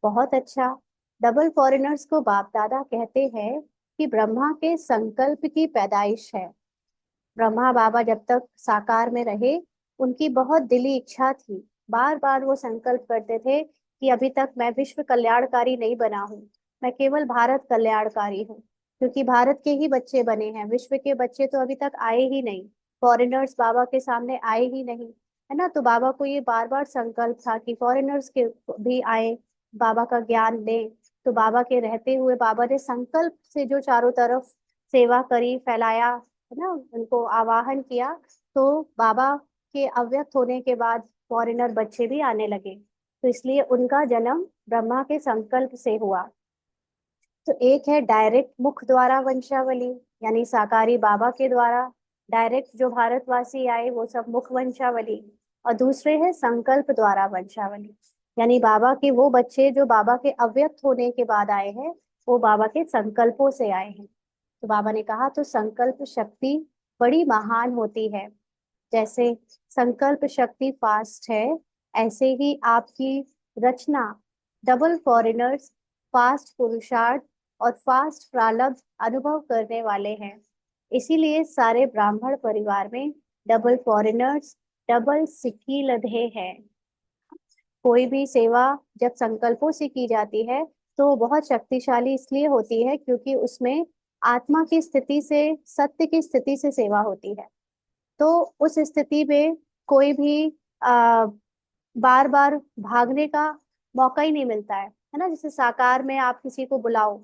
बहुत अच्छा। डबल फॉरेनर्स को बाप दादा कहते हैं कि ब्रह्मा के संकल्प की पैदाइश है। ब्रह्मा बाबा जब तक साकार में रहे, उनकी बहुत दिली इच्छा थी, बार बार वो संकल्प करते थे कि अभी तक मैं विश्व कल्याणकारी नहीं बना हूँ, मैं केवल भारत कल्याणकारी हूँ। क्योंकि भारत के ही बच्चे बने हैं, विश्व के बच्चे तो अभी तक आए ही नहीं, फॉरेनर्स बाबा के सामने आए ही नहीं, है ना। तो बाबा को ये बार बार संकल्प था कि फॉरेनर्स के भी आए, बाबा का ज्ञान लें। तो बाबा के रहते हुए बाबा ने संकल्प से जो चारों तरफ सेवा करी, फैलाया, है ना, उनको आवाहन किया। तो बाबा के अव्यक्त होने के बाद फॉरेनर बच्चे भी आने लगे। तो इसलिए उनका जन्म ब्रह्मा के संकल्प से हुआ। तो एक है डायरेक्ट मुख द्वारा वंशावली, यानी साकारी बाबा के द्वारा डायरेक्ट जो भारतवासी आए वो सब मुख वंशावली। और दूसरे है संकल्प द्वारा वंशावली, यानी बाबा के वो बच्चे जो बाबा के अव्यक्त होने के बाद आए हैं, वो बाबा के संकल्पों से आए हैं। तो बाबा ने कहा तो संकल्प शक्ति बड़ी महान होती है। जैसे संकल्प शक्ति फास्ट है, ऐसे ही आपकी रचना डबल फॉरेनर्स, फास्ट पुरुषार्थ और फास्ट प्रारब्ध अनुभव करने वाले हैं। इसीलिए सारे ब्राह्मण परिवार में डबल फॉरेनर्स, डबल सिक्की लधे हैं। कोई भी सेवा जब संकल्पों से की जाती है तो बहुत शक्तिशाली इसलिए होती है क्योंकि उसमें आत्मा की स्थिति से, सत्य की स्थिति से सेवा होती है। तो उस स्थिति में कोई भी आ, बार बार भागने का मौका ही नहीं मिलता है ना। जैसे साकार में आप किसी को बुलाओ,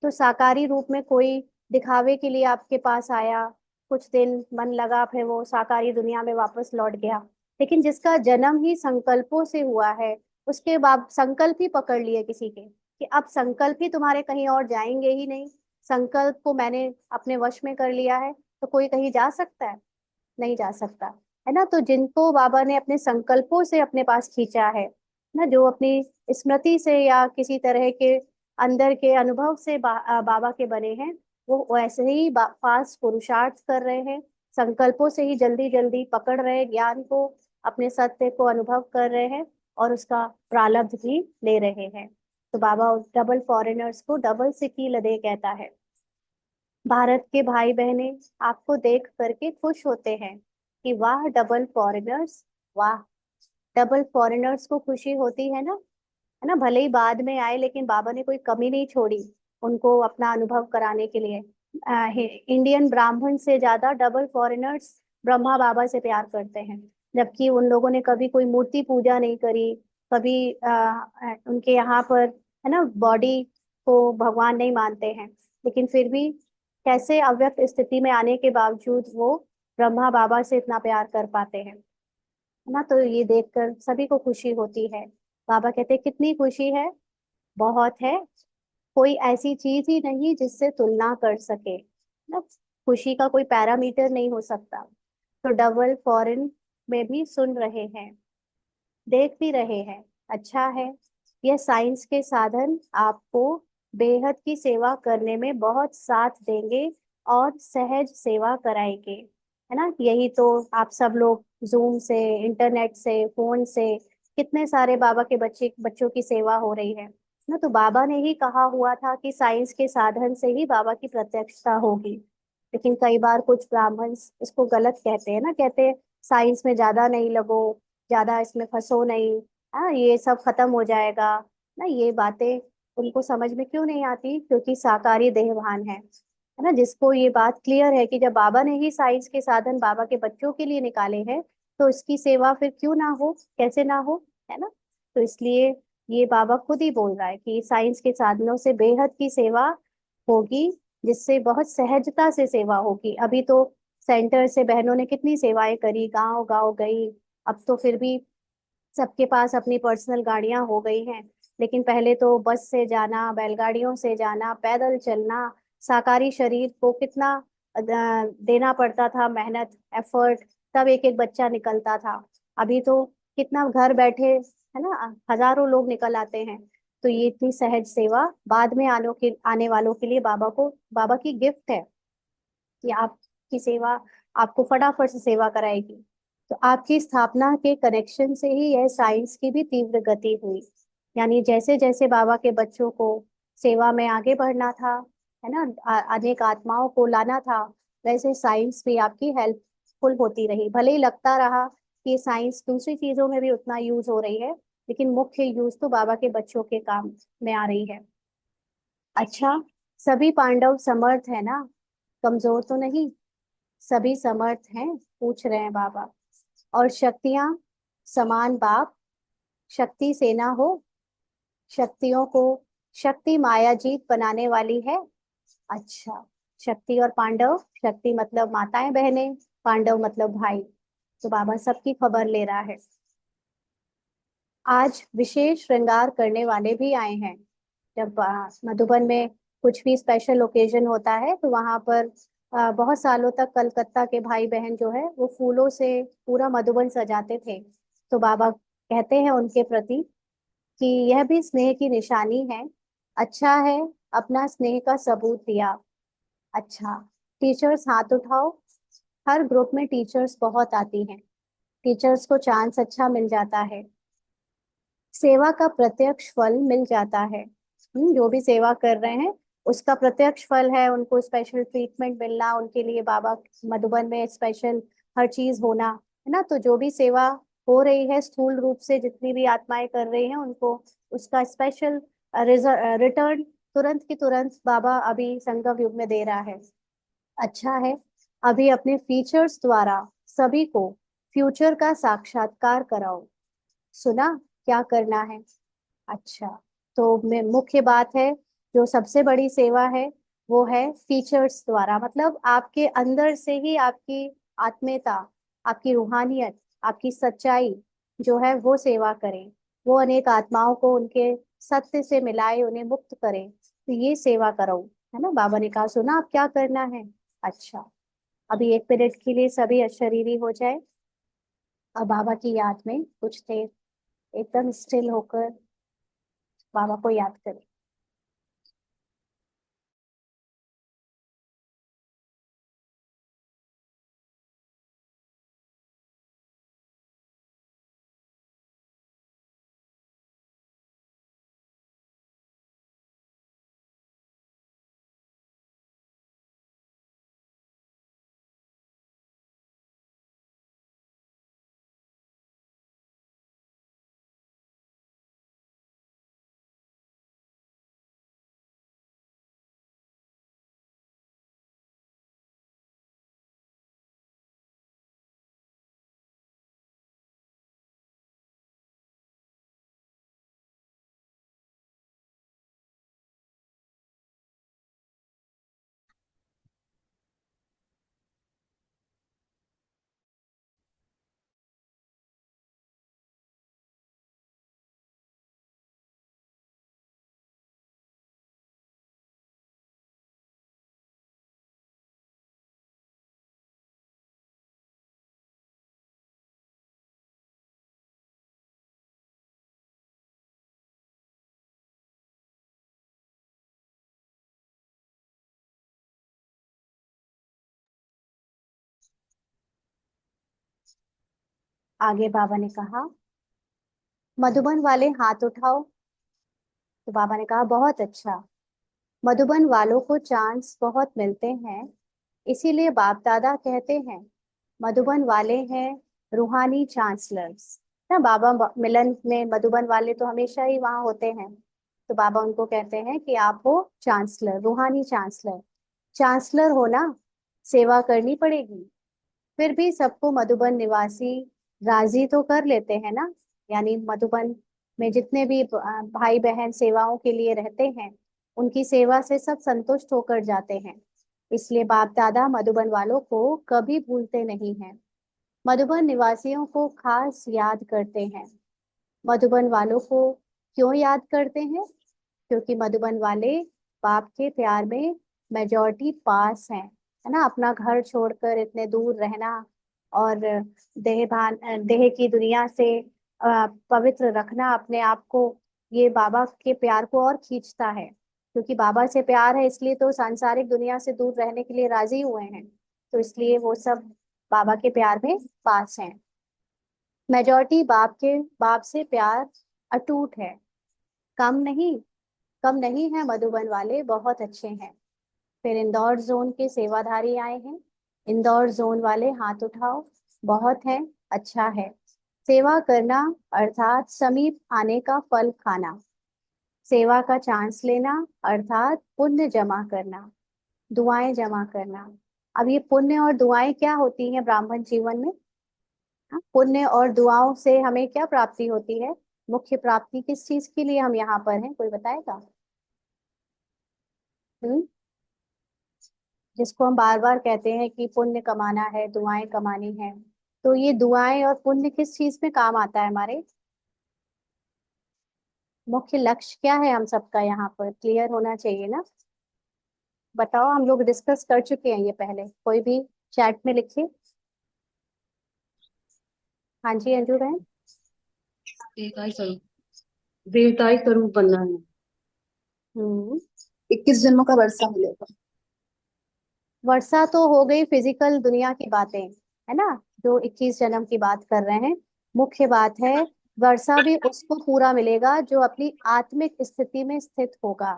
तो साकारी रूप में कोई दिखावे के लिए आपके पास आया, कुछ दिन मन लगा, फिर वो साकारी दुनिया में वापस लौट गया। लेकिन जिसका जन्म ही संकल्पों से हुआ है, उसके बाद संकल्प ही पकड़ लिए किसी के कि अब संकल्प ही तुम्हारे कहीं और जाएंगे ही नहीं, संकल्प को मैंने अपने वश में कर लिया है, तो कोई कहीं जा सकता है? नहीं जा सकता, है ना। तो जिनको बाबा ने अपने संकल्पों से अपने पास खींचा है ना, जो अपनी स्मृति से या किसी तरह के अंदर के अनुभव से बाबा के बने हैं, वो वैसे ही फास्ट पुरुषार्थ कर रहे हैं, संकल्पों से ही जल्दी जल्दी पकड़ रहे हैं ज्ञान को, अपने सत्य को अनुभव कर रहे हैं और उसका प्रारब्ध भी ले रहे हैं। तो बाबा डबल फॉरेनर्स को डबल सिक्की लदे कहता है। भारत के भाई बहने आपको देख करके खुश होते हैं कि वाह डबल फॉरेनर्स, वाह। डबल फॉरेनर्स को खुशी होती है ना, भले ही बाद में आए लेकिन बाबा ने कोई कमी नहीं छोड़ी उनको अपना अनुभव कराने के लिए। इंडियन ब्राह्मण से ज्यादा डबल फॉरेनर्स ब्रह्मा बाबा से प्यार करते हैं, जबकि उन लोगों ने कभी कोई मूर्ति पूजा नहीं करी, कभी उनके यहाँ पर, है ना, बॉडी को भगवान नहीं मानते हैं, लेकिन फिर भी कैसे अव्यक्त स्थिति में आने के बावजूद वो ब्रह्मा बाबा से इतना प्यार कर पाते हैं, है ना। तो ये देखकर सभी को खुशी होती है। बाबा कहते हैं कितनी खुशी है, बहुत है, कोई ऐसी चीज ही नहीं जिससे तुलना कर सके ना। खुशी का कोई पैरामीटर नहीं हो सकता। तो डबल फॉरेन में भी सुन रहे हैं, देख भी रहे हैं, अच्छा है। यह साइंस के साधन आपको बेहद की सेवा करने में बहुत साथ देंगे और सहज सेवा कराएंगे, है ना। यही तो आप सब लोग जूम से, इंटरनेट से, फोन से, कितने सारे बाबा के बच्चों की सेवा हो रही है ना। तो बाबा ने ही कहा हुआ था कि साइंस के साधन से ही बाबा की प्रत्यक्षता होगी। लेकिन कई बार कुछ ब्राह्मण इसको गलत कहते हैं ना, कहते हैं साइंस में ज्यादा नहीं लगो, ज्यादा इसमें फंसो नहीं, हाँ ये सब खत्म हो जाएगा ना। ये बातें उनको समझ में क्यों नहीं आती? क्योंकि साकारी देहभान है ना, जिसको ये बात क्लियर है कि जब बाबा ने ही साइंस के साधन बाबा के बच्चों के लिए निकाले हैं, तो इसकी सेवा फिर क्यों ना हो, कैसे ना हो, है ना। तो इसलिए ये बाबा खुद ही बोल रहा है कि साइंस के साधनों से बेहद की सेवा होगी, जिससे बहुत सहजता से सेवा होगी। अभी तो सेंटर से बहनों ने कितनी सेवाएं करी, गांव गांव गई। अब तो फिर भी सबके पास अपनी पर्सनल गाड़ियां हो गई हैं, लेकिन पहले तो बस से जाना, बैलगाड़ियों से जाना, पैदल चलना, साकारी शरीर को कितना देना पड़ता था, मेहनत, एफर्ट, तब एक एक बच्चा निकलता था। अभी तो कितना घर बैठे, है ना, हजारों लोग निकल आते हैं। तो ये इतनी सहज सेवा बाद में आने वालों के लिए बाबा की गिफ्ट है कि आपकी सेवा आपको फटाफट से सेवा कराएगी। तो आपकी स्थापना के कनेक्शन से ही यह साइंस की भी तीव्र गति हुई। यानी जैसे जैसे बाबा के बच्चों को सेवा में आगे बढ़ना था, है ना, अनेक आत्माओं को लाना था, वैसे साइंस भी आपकी हेल्पफुल होती रही। भले ही लगता रहा कि साइंस दूसरी चीजों में भी उतना यूज हो रही है, लेकिन मुख्य यूज तो बाबा के बच्चों के काम में आ रही है। अच्छा, सभी पांडव समर्थ है ना, कमजोर तो नहीं? सभी समर्थ हैं, पूछ रहे हैं बाबा। और शक्तियां समान बाप, शक्ति सेना हो, शक्तियों को, शक्ति माया जीत बनाने वाली है। अच्छा, शक्ति और पांडव, शक्ति मतलब माताएं बहनें, पांडव मतलब भाई। तो बाबा सबकी खबर ले रहा है। आज विशेष श्रृंगार करने वाले भी आए हैं। जब मधुबन में कुछ भी स्पेशल ओकेजन होता है तो वहां पर बहुत सालों तक कलकत्ता के भाई बहन जो है वो फूलों से पूरा मधुबन सजाते थे। तो बाबा कहते हैं उनके प्रति कि यह भी स्नेह की निशानी है। अच्छा है, अपना स्नेह का सबूत दिया। अच्छा, टीचर्स हाथ उठाओ। हर ग्रुप में टीचर्स बहुत आती हैं। टीचर्स को चांस अच्छा मिल जाता है, सेवा का प्रत्यक्ष फल मिल जाता है। जो भी सेवा कर रहे हैं उसका प्रत्यक्ष फल है, उनको स्पेशल ट्रीटमेंट मिलना, उनके लिए बाबा मधुबन में स्पेशल हर चीज होना, है ना। तो जो भी सेवा हो रही है स्थूल रूप से, जितनी भी आत्माएं कर रही हैं उनको उसका स्पेशल रिटर्न तुरंत की तुरंत बाबा अभी संगम युग में दे रहा है। अच्छा है, अभी अपने फीचर्स द्वारा सभी को फ्यूचर का साक्षात्कार कराओ। सुना क्या करना है? अच्छा, तो में मुख्य बात है, जो सबसे बड़ी सेवा है वो है फीचर्स द्वारा, मतलब आपके अंदर से ही आपकी आत्मीयता, आपकी रूहानियत, आपकी सच्चाई जो है वो सेवा करें। वो अनेक आत्माओं को उनके सत्य से मिलाए, उन्हें मुक्त करें। तो ये सेवा करो, है ना। बाबा ने कहा सुना अब क्या करना है। अच्छा, अभी 1 मिनट के लिए सभी अशरीरी हो जाए। अब बाबा की याद में कुछ देर एकदम स्टिल होकर बाबा को याद करें। आगे बाबा ने कहा मधुबन वाले हाथ उठाओ। तो बाबा ने कहा बहुत अच्छा, मधुबन वालों को चांस बहुत मिलते हैं, इसीलिए बाप दादा कहते हैं मधुबन वाले हैं रूहानी चांसलर्स। ना बाबा मिलन में मधुबन वाले तो हमेशा ही वहां होते हैं। तो बाबा उनको कहते हैं कि आप हो चांसलर, रूहानी चांसलर। चांसलर हो ना, सेवा करनी पड़ेगी। फिर भी सबको मधुबन निवासी राजी तो कर लेते हैं ना। यानी मधुबन में जितने भी भाई बहन सेवाओं के लिए रहते हैं उनकी सेवा से सब संतुष्ट होकर जाते हैं। इसलिए बाप दादा मधुबन वालों को कभी भूलते नहीं हैं, मधुबन निवासियों को खास याद करते हैं। मधुबन वालों को क्यों याद करते हैं? क्योंकि मधुबन वाले बाप के प्यार में मेजॉरिटी पास हैं, है ना। अपना घर छोड़कर इतने दूर रहना और देह की दुनिया से पवित्र रखना अपने आप को, ये बाबा के प्यार को और खींचता है। क्योंकि बाबा से प्यार है इसलिए तो सांसारिक दुनिया से दूर रहने के लिए राजी हुए हैं। तो इसलिए वो सब बाबा के प्यार में पास हैं। मेजॉरिटी बाप से प्यार अटूट है। कम नहीं, कम नहीं है, मधुबन वाले बहुत अच्छे हैं। फिर इंदौर जोन के सेवाधारी आए हैं। इंदौर जोन वाले हाथ उठाओ। बहुत है, अच्छा है, सेवा करना अर्थात समीप आने का फल खाना। सेवा का चांस लेना अर्थात पुण्य जमा करना, दुआएं जमा करना। अब ये पुण्य और दुआएं क्या होती हैं ब्राह्मण जीवन में? हाँ, पुण्य और दुआओं से हमें क्या प्राप्ति होती है? मुख्य प्राप्ति किस चीज के लिए हम यहाँ पर हैं, कोई बताएगा? हम्म जिसको हम बार बार कहते हैं कि पुण्य कमाना है, दुआएं कमानी है। तो ये दुआएं और पुण्य किस चीज में काम आता है हमारे? मुख्य लक्ष्य क्या है हम सबका यहाँ पर क्लियर होना चाहिए ना। बताओ, हम लोग डिस्कस कर चुके हैं ये पहले, कोई भी चैट में लिखिए। हाँ जी अंजू बहन। देवताई स्वरूप, देवताई स्वरूप बनना है। हम्म 21 जन्मों का वर्षा मिलेगा। वर्षा तो हो गई फिजिकल दुनिया की बातें, है ना, जो 21 जन्म की बात कर रहे हैं। मुख्य बात है वर्षा भी उसको पूरा मिलेगा जो अपनी आत्मिक स्थिति में स्थित होगा।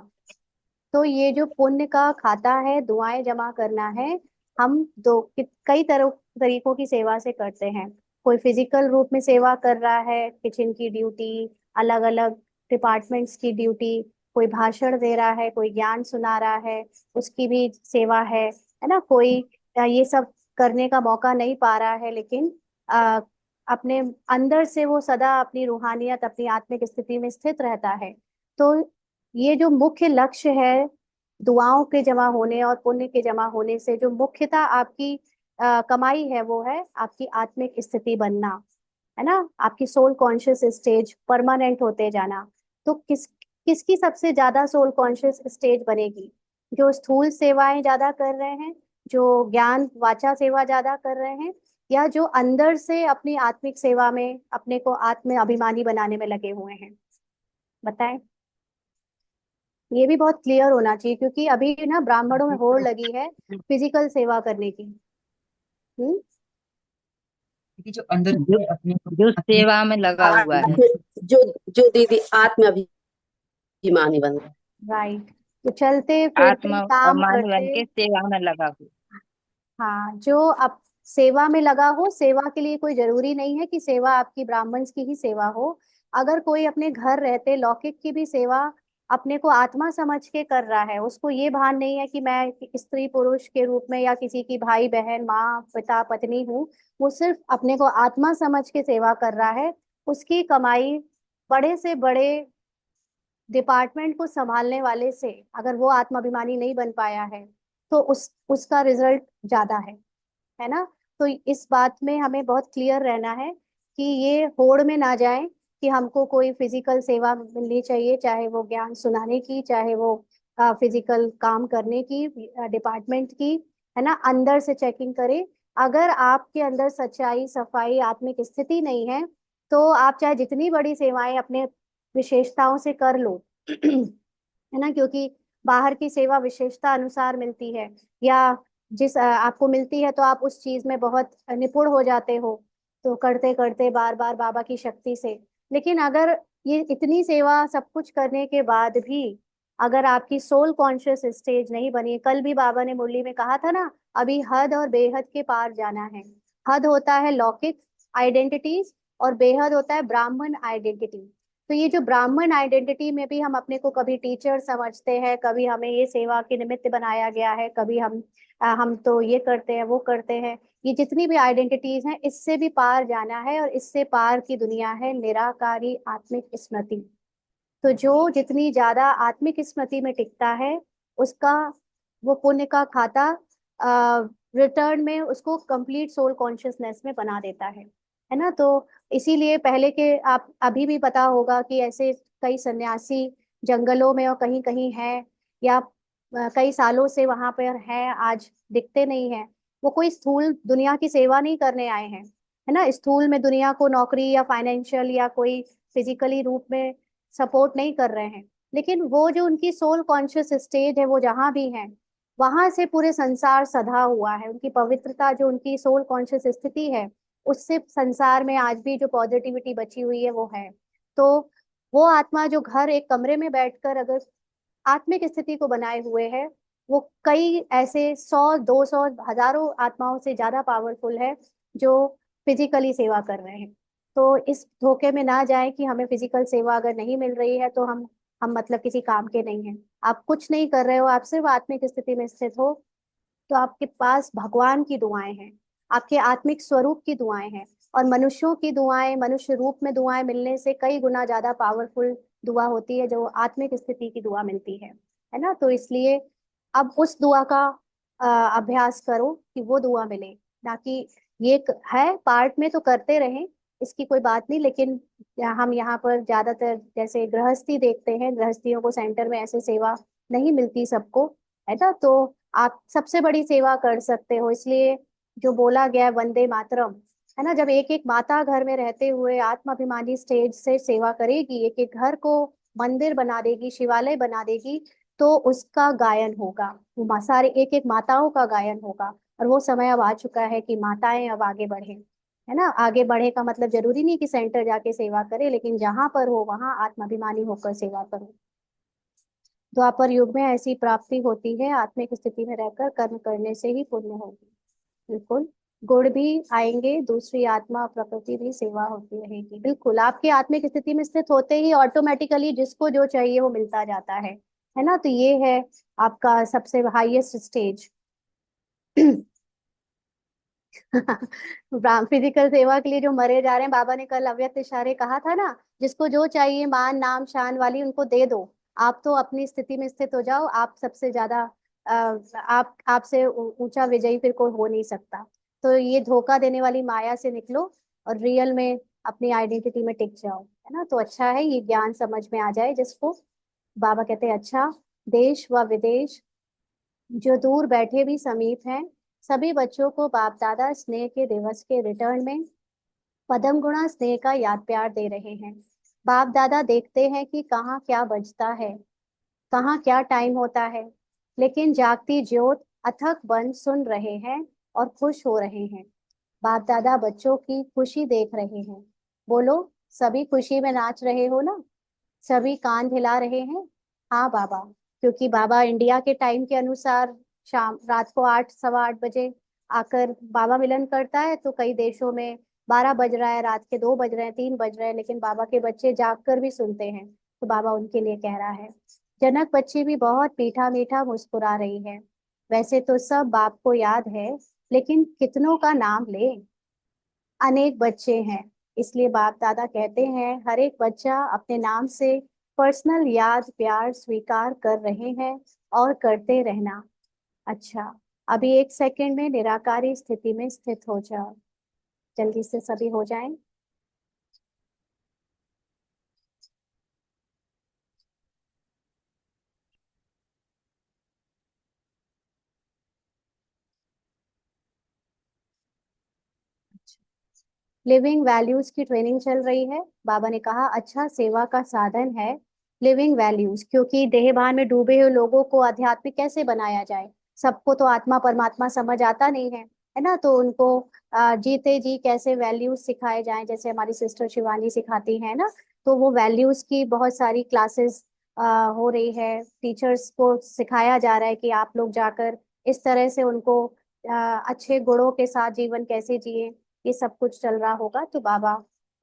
तो ये जो पुण्य का खाता है, दुआएं जमा करना है, हम कई तरीकों की सेवा से करते हैं। कोई फिजिकल रूप में सेवा कर रहा है, किचन की ड्यूटी, अलग अलग डिपार्टमेंट्स की ड्यूटी, कोई भाषण दे रहा है, कोई ज्ञान सुना रहा है, उसकी भी सेवा है ना। कोई ये सब करने का मौका नहीं पा रहा है, लेकिन आ, अपने अंदर से वो सदा अपनी रूहानियत, अपनी आत्मिक स्थिति में स्थित रहता है। तो ये जो मुख्य लक्ष्य है, दुआओं के जमा होने और पुण्य के जमा होने से जो मुख्यतः आपकी कमाई है, वो है आपकी आत्मिक स्थिति बनना, है ना, आपकी सोल कॉन्शियस स्टेज परमानेंट होते जाना। तो किसकी सबसे ज्यादा सोल कॉन्शियस स्टेज बनेगी? जो स्थूल सेवाएं ज्यादा कर रहे हैं, जो ज्ञान वाचा सेवा ज्यादा कर रहे हैं, या जो अंदर से अपनी आत्मिक सेवा में अपने को आत्म अभिमानी बनाने में लगे हुए हैं? बताएं। ये भी बहुत क्लियर होना चाहिए, क्योंकि अभी ना ब्राह्मणों में होड़ लगी है फिजिकल सेवा करने की। हम्म कि जो अंदर जो से अपने जो अपने सेवा में लगा हुआ है। जो जो दीदी आत्म अभिमानी बन रहा है। राइट। तो चलते फिरते आत्मा काम अभिमानी बन करते, के सेवा में लगा हुआ। हाँ, जो अब सेवा में लगा हो, सेवा के लिए कोई जरूरी नहीं है कि सेवा आपकी ब्राह्मण्स की ही सेवा हो। अगर कोई अपने घर रहते लौकिक की भी सेवा अपने को आत्मा समझ के कर रहा है, उसको ये भान नहीं है कि मैं स्त्री पुरुष के रूप में या किसी की भाई बहन माँ पिता पत्नी हूँ, वो सिर्फ अपने को आत्मा समझ के सेवा कर रहा है, उसकी कमाई बड़े से बड़े डिपार्टमेंट को संभालने वाले से, अगर वो आत्माभिमानी नहीं बन पाया है, तो उसका रिजल्ट ज्यादा है ना। तो इस बात में हमें बहुत क्लियर रहना है कि ये होड़ में ना जाए कि हमको कोई फिजिकल सेवा मिलनी चाहिए, चाहे वो ज्ञान सुनाने की, चाहे वो फिजिकल काम करने की, डिपार्टमेंट की, है ना। अंदर से चेकिंग करें। अगर आपके अंदर सच्चाई सफाई आत्मिक स्थिति नहीं है, तो आप चाहे जितनी बड़ी सेवाएं अपने विशेषताओं से कर लो है ना, क्योंकि बाहर की सेवा विशेषता अनुसार मिलती है, या जिस आपको मिलती है तो आप उस चीज में बहुत निपुण हो जाते हो, तो करते करते बार बार बाबा की शक्ति से। लेकिन अगर ये इतनी सेवा सब कुछ करने के बाद भी अगर आपकी सोल कॉन्शियस स्टेज नहीं बनी, कल भी बाबा ने मुरली में कहा था ना, अभी हद और बेहद के पार जाना है। हद होता है लौकिक आइडेंटिटीज और बेहद होता है ब्राह्मण आइडेंटिटी। तो ये जो ब्राह्मण आइडेंटिटी में भी हम अपने को कभी टीचर समझते हैं, कभी हमें ये सेवा के निमित्त बनाया गया है, कभी हम तो ये करते हैं वो करते हैं। ये जितनी भी आइडेंटिटीज हैं, इससे भी पार जाना है, और इससे पार की दुनिया है निराकारी आत्मिक स्मृति। तो जो जितनी ज्यादा आत्मिक स्मृति में टिकता है, उसका वो पुण्य का खाता रिटर्न में उसको कंप्लीट सोल कॉन्शियसनेस में बना देता है ना। तो इसीलिए पहले के आप अभी भी पता होगा कि ऐसे कई सन्यासी जंगलों में और कहीं कहीं हैं, या कई सालों से वहां पर हैं, आज दिखते नहीं हैं। वो कोई स्थूल दुनिया की सेवा नहीं करने आए हैं, है ना, स्थूल में दुनिया को नौकरी या फाइनेंशियल या कोई फिजिकली रूप में सपोर्ट नहीं कर रहे हैं। लेकिन वो जो उनकी सोल कॉन्शियस स्टेज है, वो जहां भी है, वहां से पूरे संसार सधा हुआ है। उनकी पवित्रता, जो उनकी सोल कॉन्शियस स्थिति है, उससे संसार में आज भी जो पॉजिटिविटी बची हुई है वो है। तो वो आत्मा जो घर एक कमरे में बैठकर अगर आत्मिक स्थिति को बनाए हुए है, वो कई ऐसे 100 200 हजारों आत्माओं से ज्यादा पावरफुल है जो फिजिकली सेवा कर रहे हैं। तो इस धोखे में ना जाए कि हमें फिजिकल सेवा अगर नहीं मिल रही है तो हम हम मतलब किसी काम के नहीं हैं, आप कुछ नहीं कर रहे हो, आप सिर्फ आत्मिक स्थिति में स्थित हो, तो आपके पास भगवान की दुआएं हैं, आपके आत्मिक स्वरूप की दुआएं हैं। और मनुष्यों की दुआएं, मनुष्य रूप में दुआएं मिलने से कई गुना ज्यादा पावरफुल दुआ होती है जो आत्मिक स्थिति की दुआ मिलती है ना। तो इसलिए अब उस दुआ का अभ्यास करो कि वो दुआ मिले, ना कि ये है पार्ट में तो करते रहें, इसकी कोई बात नहीं, लेकिन हम यहाँ पर ज्यादातर जैसे गृहस्थी देखते हैं, गृहस्थियों को सेंटर में ऐसे सेवा नहीं मिलती सबको, है ना। तो आप सबसे बड़ी सेवा कर सकते हो, इसलिए जो बोला गया है वंदे मातरम, है ना, जब एक एक माता घर में रहते हुए आत्माभिमानी स्टेज से सेवा करेगी, एक एक घर को मंदिर बना देगी, शिवालय बना देगी, तो उसका गायन होगा, वो सारे एक एक माताओं का गायन होगा। और वो समय अब आ चुका है कि माताएं अब आगे बढ़े, है ना। आगे बढ़े का मतलब जरूरी नहीं कि सेंटर जाके सेवा करे, लेकिन जहां पर हो वहां आत्माभिमानी होकर सेवा करो। द्वापर युग में ऐसी प्राप्ति होती है, आत्मिक स्थिति में रहकर कर्म करने से ही पुण्य होगी। बिल्कुल, गुण भी आएंगे, दूसरी आत्मा प्रकृति भी सेवा होती रहेगी। बिल्कुल, आपकी आत्मिक स्थिति में स्थित होते ही ऑटोमेटिकली जिसको जो चाहिए वो मिलता जाता है ना। तो ये है आपका सबसे हाईएस्ट स्टेज। फिजिकल सेवा के लिए जो मरे जा रहे हैं, बाबा ने कल अव्यक्त इशारे कहा था ना, जिसको जो चाहिए मान नाम शान वाली उनको दे दो, आप तो अपनी स्थिति में स्थित हो जाओ, आप सबसे ज्यादा आप आपसे ऊंचा विजयी फिर कोई हो नहीं सकता। तो ये धोखा देने वाली माया से निकलो और रियल में अपनी आइडेंटिटी में टिक जाओ, है ना। तो अच्छा है ये ज्ञान समझ में आ जाए जिसको। बाबा कहते हैं अच्छा, देश व विदेश जो दूर बैठे भी समीप हैं, सभी बच्चों को बाप दादा स्नेह के दिवस के रिटर्न में पदम गुणा स्नेह का याद प्यार दे रहे हैं। बाप दादा देखते हैं कि कहाँ क्या बजता है, कहाँ क्या टाइम होता है, लेकिन जागती ज्योत अथक बन सुन रहे हैं और खुश हो रहे हैं। बाप दादा बच्चों की खुशी देख रहे हैं। बोलो, सभी खुशी में नाच रहे हो ना, सभी कान हिला रहे हैं। हाँ बाबा, क्योंकि बाबा इंडिया के टाइम के अनुसार शाम रात को 8 सवा 8 बजे आकर बाबा मिलन करता है, तो कई देशों में 12 बज रहा है, रात के 2 बज रहे हैं, 3 बज रहे हैं, लेकिन बाबा के बच्चे जाग कर भी सुनते हैं। तो बाबा उनके लिए कह रहा है। जनक बच्ची भी बहुत मीठा मीठा मुस्कुरा रही है। वैसे तो सब बाप को याद है, लेकिन कितनों का नाम ले, अनेक बच्चे हैं, इसलिए बाप दादा कहते हैं हर एक बच्चा अपने नाम से पर्सनल याद प्यार स्वीकार कर रहे हैं और करते रहना। अच्छा, अभी 1 सेकंड में निराकारी स्थिति में स्थित हो जाओ, जल्दी से सभी हो जाएं। लिविंग वैल्यूज की ट्रेनिंग चल रही है। बाबा ने कहा अच्छा, सेवा का साधन है लिविंग वैल्यूज, क्योंकि देहभान में डूबे हुए लोगों को आध्यात्मिक कैसे बनाया जाए। सबको तो आत्मा परमात्मा समझ आता नहीं है ना। तो उनको जीते जी कैसे वैल्यूज सिखाए जाएं, जैसे हमारी सिस्टर शिवानी सिखाती है ना। तो वो वैल्यूज की बहुत सारी क्लासेस हो रही है, टीचर्स को सिखाया जा रहा है कि आप लोग जाकर इस तरह से उनको अच्छे गुणों के साथ जीवन कैसे जिए, ये सब कुछ चल रहा होगा। तो बाबा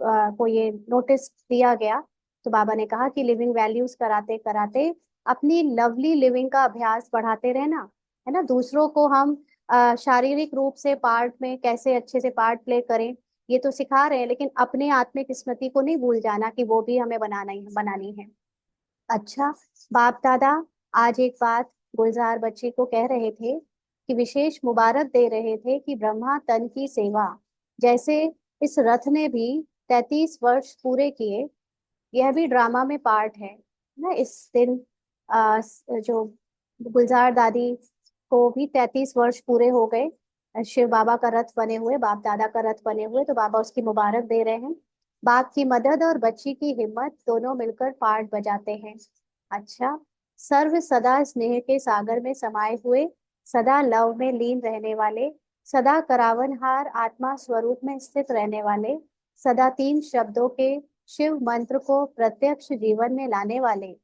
को ये नोटिस दिया गया, तो बाबा ने कहा कि लिविंग वैल्यूज कराते कराते अपनी लवली लिविंग का अभ्यास बढ़ाते रहना, है ना। दूसरों को हम शारीरिक रूप से पार्ट में कैसे अच्छे से पार्ट प्ले करें ये तो सिखा रहे हैं, लेकिन अपने आत्मिक स्मृति को नहीं भूल जाना कि वो भी हमें बनानी है। अच्छा, बाप दादा आज एक बात गुलजार बच्ची को कह रहे थे कि विशेष मुबारक दे रहे थे कि ब्रह्मा तन की सेवा, जैसे इस रथ ने भी 33 वर्ष पूरे किए, यह भी ड्रामा में पार्ट है ना। इस दिन जो गुलजार दादी को भी 33 वर्ष पूरे हो गए, शिव बाबा का रथ बने हुए, बाप दादा का रथ बने हुए, तो बाबा उसकी मुबारक दे रहे हैं। बाप की मदद और बच्ची की हिम्मत दोनों मिलकर पार्ट बजाते हैं। अच्छा, सर्व सदा स्नेह के सागर में समाये हुए, सदा लव में लीन रहने वाले, सदा करावनहार आत्मा स्वरूप में स्थित रहने वाले, सदा 3 शब्दों के शिव मंत्र को प्रत्यक्ष जीवन में लाने वाले,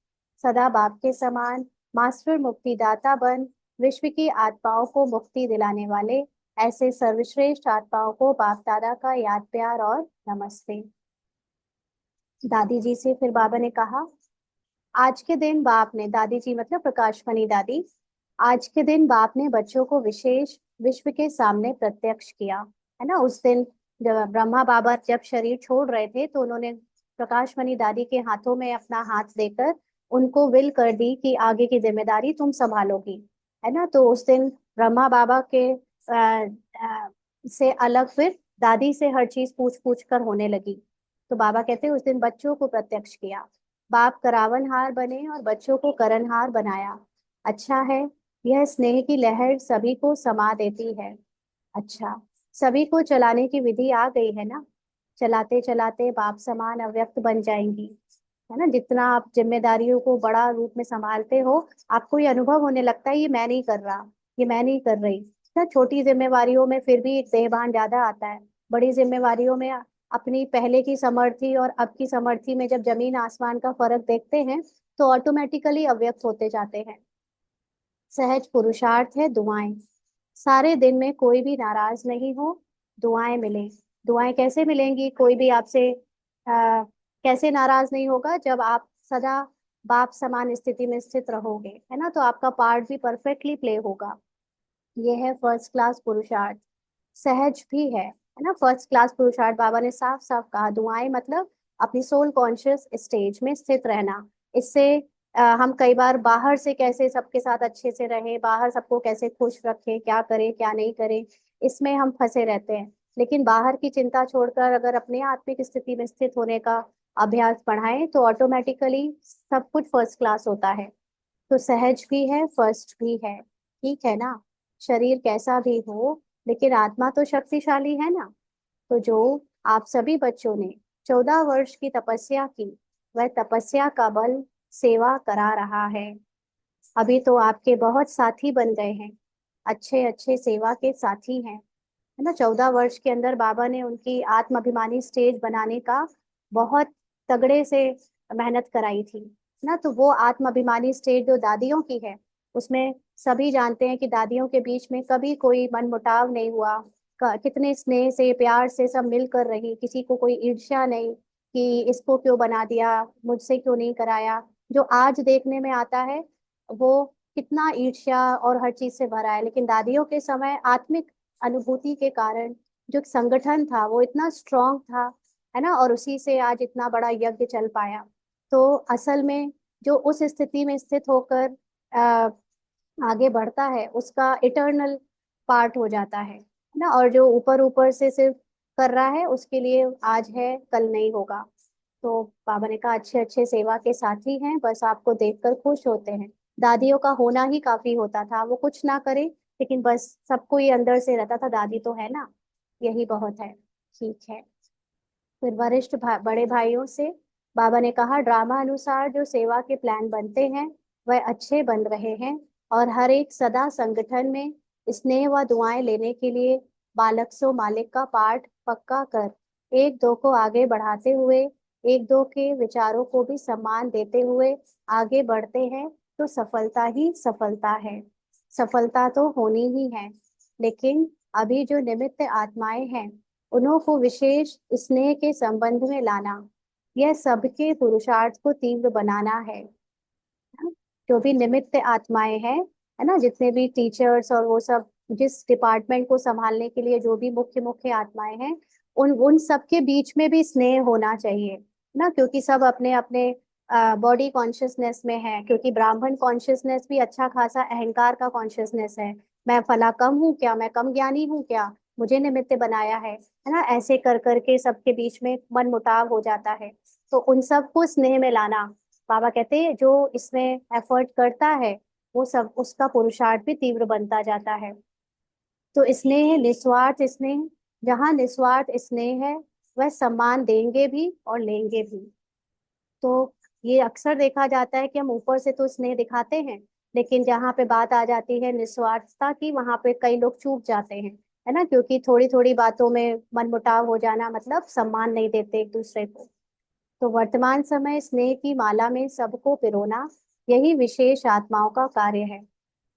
सदा बाप के समान मास्टर मुक्तिदाता बन विश्व की आत्माओं को मुक्ति दिलाने वाले, ऐसे सर्वश्रेष्ठ आत्माओं को बाप दादा का याद प्यार और नमस्ते। दादी जी से फिर बाबा ने कहा आज के दिन बाप ने, दादी जी मतलब प्रकाशमणि दादी, आज के दिन बाप ने बच्चों को विशेष विश्व के सामने प्रत्यक्ष किया। है ना, उस दिन जब ब्रह्मा बाबा जब शरीर छोड़ रहे थे तो उन्होंने प्रकाशमणि दादी के हाथों में अपना हाथ देकर उनको विल कर दी कि आगे की जिम्मेदारी तुम संभालोगी। है ना, तो उस दिन ब्रह्मा बाबा के से अलग फिर दादी से हर चीज पूछ पूछ कर होने लगी। तो बाबा कहते हैं उस दिन बच्चों को प्रत्यक्ष किया। बाप करावनहार बने और बच्चों को करनहार बनाया। अच्छा है, यह स्नेह की लहर सभी को समा देती है। अच्छा, सभी को चलाने की विधि आ गई है ना। चलाते चलाते बाप समान अव्यक्त बन जाएंगी। है ना, जितना आप जिम्मेदारियों को बड़ा रूप में संभालते हो, आपको ये अनुभव होने लगता है ये मैं नहीं कर रहा, ये मैं नहीं कर रही। ना, छोटी जिम्मेवारियों में फिर भी एक देहभान ज्यादा आता है। बड़ी जिम्मेवारियों में अपनी पहले की समर्थी और अब की समर्थी में जब जमीन आसमान का फर्क देखते हैं तो ऑटोमेटिकली अव्यक्त होते जाते हैं। सहज पुरुषार्थ है दुआएं। सारे दिन में कोई भी नाराज नहीं हो, दुआएं मिले। दुआएं कैसे मिलेंगी? कोई भी आपसे कैसे नाराज नहीं होगा जब आप सदा बाप समान स्थिति में स्थित रहोगे। है ना, तो आपका पार्ट भी परफेक्टली प्ले होगा। ये है फर्स्ट क्लास पुरुषार्थ। सहज भी है ना, फर्स्ट क्लास पुरुषार्थ बाबा ने साफ साफ कहा। दुआएं मतलब अपनी सोल कॉन्शियस स्टेज में स्थित रहना। इससे हम कई बार बाहर से कैसे सबके साथ अच्छे से रहे, बाहर सबको कैसे खुश रखें, क्या करें क्या नहीं करें, इसमें हम फंसे रहते हैं। लेकिन बाहर की चिंता छोड़कर अगर अपने आत्मिक स्थिति में स्थित होने का अभ्यास बढ़ाएं तो ऑटोमेटिकली सब कुछ फर्स्ट क्लास होता है। तो सहज भी है, फर्स्ट भी है। ठीक है ना, शरीर कैसा भी हो लेकिन आत्मा तो शक्तिशाली है ना। तो जो आप सभी बच्चों ने 14 वर्ष की तपस्या की, वह तपस्या का बल सेवा करा रहा है। अभी तो आपके बहुत साथी बन गए हैं, अच्छे अच्छे सेवा के साथी हैं। है ना, 14 वर्ष के अंदर बाबा ने उनकी आत्माभिमानी स्टेज बनाने का बहुत तगड़े से मेहनत कराई थी। ना, तो वो आत्माभिमानी स्टेज जो दादियों की है, उसमें सभी जानते हैं कि दादियों के बीच में कभी कोई मनमुटाव नहीं हुआ। कितने स्नेह से प्यार से सब मिलकर रही, किसी को कोई ईर्ष्या नहीं कि इसको क्यों बना दिया, मुझसे क्यों नहीं कराया। जो आज देखने में आता है वो कितना ईर्ष्या और हर चीज से भरा है, लेकिन दादियों के समय आत्मिक अनुभूति के कारण जो संगठन था वो इतना स्ट्रांग था। है ना, और उसी से आज इतना बड़ा यज्ञ चल पाया। तो असल में जो उस स्थिति में स्थित होकर आ, आगे बढ़ता है उसका इटर्नल पार्ट हो जाता है ना। और जो ऊपर ऊपर से सिर्फ कर रहा है उसके लिए आज है कल नहीं होगा। तो बाबा ने कहा अच्छे अच्छे सेवा के साथी हैं, बस आपको देखकर खुश होते हैं। दादियों का होना ही काफी होता था, वो कुछ ना करे लेकिन बस सबको ये अंदर से रहता था दादी तो है ना, यही बहुत है। ठीक है, फिर बड़े भाइयों से बाबा ने कहा ड्रामा अनुसार जो सेवा के प्लान बनते हैं वह अच्छे बन रहे हैं। और हर एक सदा संगठन में स्नेह व दुआएं लेने के लिए बालक सो मालिक का पाठ पक्का कर एक दो को आगे बढ़ाते हुए, एक दो के विचारों को भी सम्मान देते हुए आगे बढ़ते हैं तो सफलता ही सफलता है। सफलता तो होनी ही है, लेकिन अभी जो निमित्त आत्माएं हैं उन्हों को विशेष स्नेह के संबंध में लाना, यह सबके पुरुषार्थ को तीव्र बनाना है। जो भी निमित्त आत्माएं हैं, है ना, जितने भी टीचर्स और वो सब जिस डिपार्टमेंट को संभालने के लिए जो भी मुख्य मुख्य आत्माएं हैं, उन उन सबके बीच में भी स्नेह होना चाहिए ना, क्योंकि सब अपने अपने बॉडी कॉन्शियसनेस में है। क्योंकि ब्राह्मण कॉन्शियसनेस भी अच्छा खासा अहंकार का कॉन्शियसनेस है। मैं फला कम हूँ क्या, मैं कम ज्ञानी हूँ क्या, मुझे निमित्त बनाया है ना, ऐसे कर करके सबके बीच में मन मुटाव हो जाता है। तो उन सबको स्नेह में लाना, बाबा कहते हैं जो इसमें एफर्ट करता है वो सब उसका पुरुषार्थ भी तीव्र बनता जाता है। तो स्नेह निस्वार्थ स्नेह, जहाँ निस्वार्थ स्नेह है वह सम्मान देंगे भी और लेंगे भी। तो ये अक्सर देखा जाता है कि हम ऊपर से तो स्नेह दिखाते हैं, लेकिन जहाँ पे बात आ जाती है निस्वार्थता की वहां पे कई लोग चूक जाते हैं। है ना, क्योंकि थोड़ी थोड़ी बातों में मनमुटाव हो जाना मतलब सम्मान नहीं देते एक दूसरे को। तो वर्तमान समय स्नेह की माला में सबको पिरोना, यही विशेष आत्माओं का कार्य है।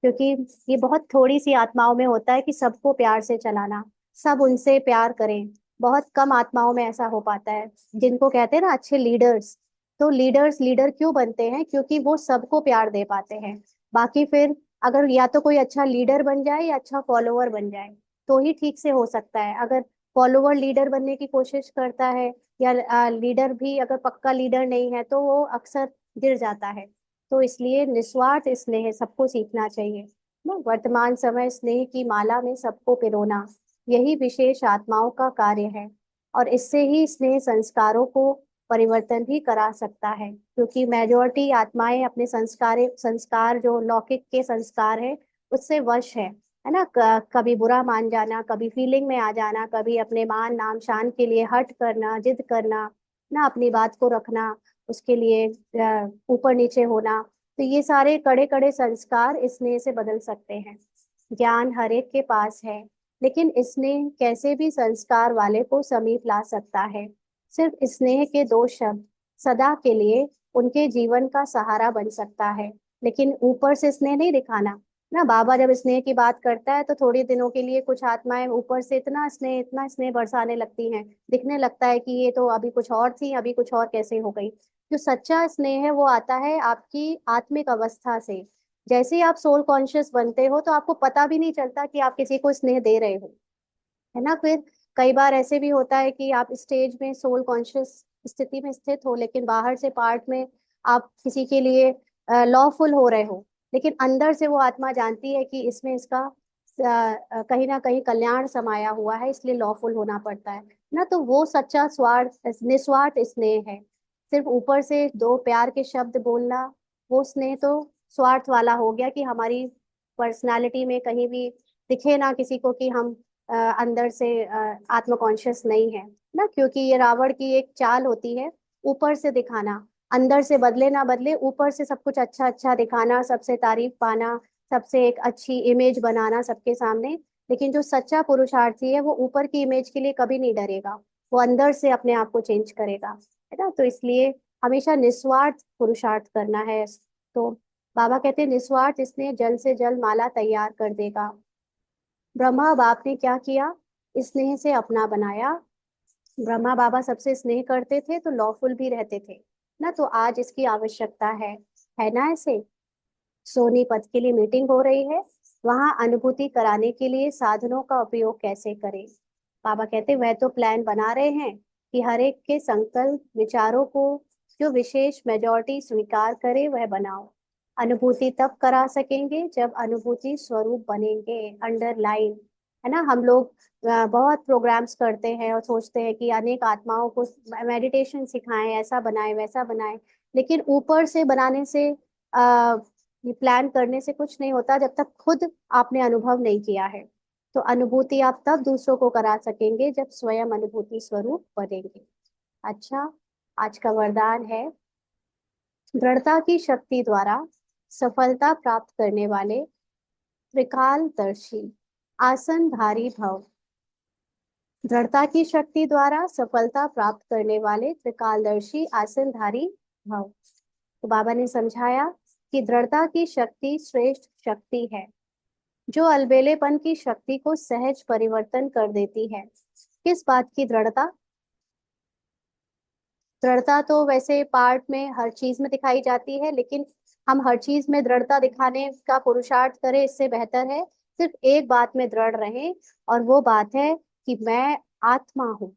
क्योंकि ये बहुत थोड़ी सी आत्माओं में होता है कि सबको प्यार से चलाना, सब उनसे प्यार करें। बहुत कम आत्माओं में ऐसा हो पाता है जिनको कहते हैं ना अच्छे लीडर्स। तो लीडर्स लीडर क्यों बनते हैं? क्योंकि वो सबको प्यार दे पाते हैं। बाकी फिर अगर या तो कोई अच्छा लीडर बन जाए या अच्छा फॉलोवर बन जाए तो ही ठीक से हो सकता है। अगर फॉलोवर लीडर बनने की कोशिश करता है या लीडर भी अगर पक्का लीडर नहीं है तो वो अक्सर गिर जाता है। तो इसलिए निस्वार्थ स्नेह सबको सीखना चाहिए ना। वर्तमान समय स्नेह की माला में सबको पिरोना, यही विशेष आत्माओं का कार्य है। और इससे ही स्नेह संस्कारों को परिवर्तन भी करा सकता है, क्योंकि मेजोरिटी आत्माएं अपने संस्कार जो लौकिक के संस्कार है उससे वश है ना। कभी बुरा मान जाना, कभी फीलिंग में आ जाना, कभी अपने मान नाम शान के लिए हट करना, जिद करना ना, अपनी बात को रखना, उसके लिए ऊपर नीचे होना। तो ये सारे कड़े कड़े संस्कार स्नेह से बदल सकते हैं। ज्ञान हर एक के पास है, लेकिन स्नेह कैसे भी संस्कार वाले को समीप ला सकता है। सिर्फ स्नेह के दो शब्द सदा के लिए उनके जीवन का सहारा बन सकता है, लेकिन ऊपर से स्नेह नहीं दिखाना ना। बाबा जब स्नेह की बात करता है तो थोड़ी दिनों के लिए कुछ आत्माएं ऊपर से इतना स्नेह बरसाने लगती हैं, दिखने लगता है कि ये तो अभी कुछ और थी, अभी कुछ और कैसे हो गई। जो सच्चा स्नेह है वो आता है आपकी आत्मिक अवस्था से। जैसे ही आप सोल कॉन्शियस बनते हो तो आपको पता भी नहीं चलता कि आप किसी को स्नेह दे रहे हो, है ना। फिर कई बार ऐसे भी होता है कि आप स्टेज में सोल कॉन्शियस स्थिति में स्थित हो, लेकिन बाहर से पार्ट में आप किसी के लिए लॉफुल हो रहे हो, लेकिन अंदर से वो आत्मा जानती है कि इसमें इसका कहीं ना कहीं कल्याण समाया हुआ है, इसलिए लॉफुल होना पड़ता है ना। तो वो सच्चा स्वार्थ निस्वार्थ स्नेह है। सिर्फ ऊपर से दो प्यार के शब्द बोलना, वो स्नेह तो स्वार्थ वाला हो गया कि हमारी पर्सनालिटी में कहीं भी दिखे ना किसी को कि हम अंदर से आत्म कॉन्शियस नहीं है ना। क्योंकि ये रावण की एक चाल होती है, ऊपर से दिखाना, अंदर से बदले ना बदले ऊपर से सब कुछ अच्छा अच्छा दिखाना, सबसे तारीफ पाना, सबसे एक अच्छी इमेज बनाना सबके सामने। लेकिन जो सच्चा पुरुषार्थी है वो ऊपर की इमेज के लिए कभी नहीं डरेगा, वो अंदर से अपने आप को चेंज करेगा, है ना। तो इसलिए हमेशा निस्वार्थ पुरुषार्थ करना है। तो बाबा कहते हैं निस्वार्थ स्नेह जल से जल माला तैयार कर देगा। ब्रह्मा बाप ने क्या किया? स्नेह से अपना बनाया। ब्रह्मा बाबा सबसे स्नेह करते थे तो लॉफुल भी रहते थे ना। तो आज इसकी आवश्यकता है ना। ऐसे सोनीपत के लिए मीटिंग हो रही है, वहां अनुभूति कराने के लिए साधनों का उपयोग कैसे करें। बाबा कहते वह तो प्लान बना रहे हैं कि हर एक के संकल्प विचारों को जो विशेष मेजॉरिटी स्वीकार करे वह बनाओ। अनुभूति तब करा सकेंगे जब अनुभूति स्वरूप बनेंगे। अंडरलाइन, है ना। हम लोग बहुत प्रोग्राम्स करते हैं और सोचते हैं कि अनेक आत्माओं को मेडिटेशन सिखाएं, ऐसा बनाएं वैसा बनाएं, लेकिन ऊपर से बनाने से ये प्लान करने से कुछ नहीं होता जब तक खुद आपने अनुभव नहीं किया है। तो अनुभूति आप तब दूसरों को करा सकेंगे जब स्वयं अनुभूति स्वरूप बनेंगे। अच्छा, आज का वरदान है दृढ़ता की शक्ति द्वारा सफलता प्राप्त करने वाले त्रिकालदर्शी आसनधारी भव। दृढ़ता की शक्ति द्वारा सफलता प्राप्त करने वाले त्रिकालदर्शी आसनधारी भव। तो बाबा ने समझाया कि दृढ़ता की शक्ति श्रेष्ठ शक्ति है, जो अलबेलेपन की शक्ति को सहज परिवर्तन कर देती है। किस बात की दृढ़ता? दृढ़ता तो वैसे पार्ट में हर चीज में दिखाई जाती है, लेकिन हम हर चीज में दृढ़ता दिखाने का पुरुषार्थ करें इससे बेहतर है सिर्फ एक बात में दृढ़ रहें, और वो बात है कि मैं आत्मा हूँ।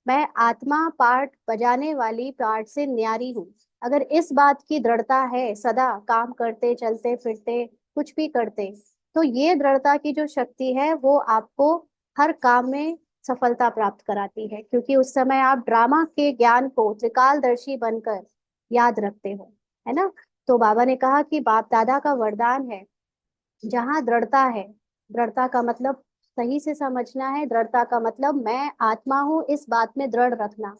मैं आत्मा पार्ट बजाने वाली पार्ट से न्यारी हूँ। अगर इस बात की दृढ़ता है, सदा काम करते चलते फिरते कुछ भी करते, तो ये दृढ़ता की जो शक्ति है वो आपको हर काम में सफलता प्राप्त कराती है, क्योंकि उस समय आप ड्रामा के ज्ञान को त्रिकालदर्शी बनकर याद रखते हो, है ना। तो बाबा ने कहा कि बाप दादा का वरदान है, जहाँ दृढ़ता है, दृढ़ता का मतलब सही से समझना है, दृढ़ता का मतलब मैं आत्मा हूँ इस बात में दृढ़ रखना,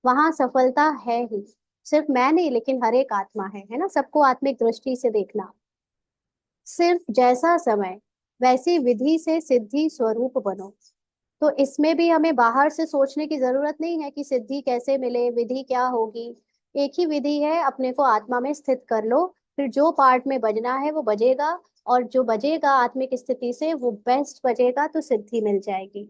वहां सफलता है ही। सिर्फ मैं नहीं, लेकिन हर एक आत्मा है ना। सबको आत्मिक दृष्टि से देखना। सिर्फ जैसा समय वैसी विधि से सिद्धि स्वरूप बनो। तो इसमें भी हमें बाहर से सोचने की जरूरत नहीं है कि सिद्धि कैसे मिले, विधि क्या होगी। एक ही विधि है, अपने को आत्मा में स्थित कर लो, फिर जो पार्ट में बजना है वो बजेगा, और जो बजेगा आत्मिक स्थिति से वो बेस्ट बजेगा, तो सिद्धि मिल जाएगी।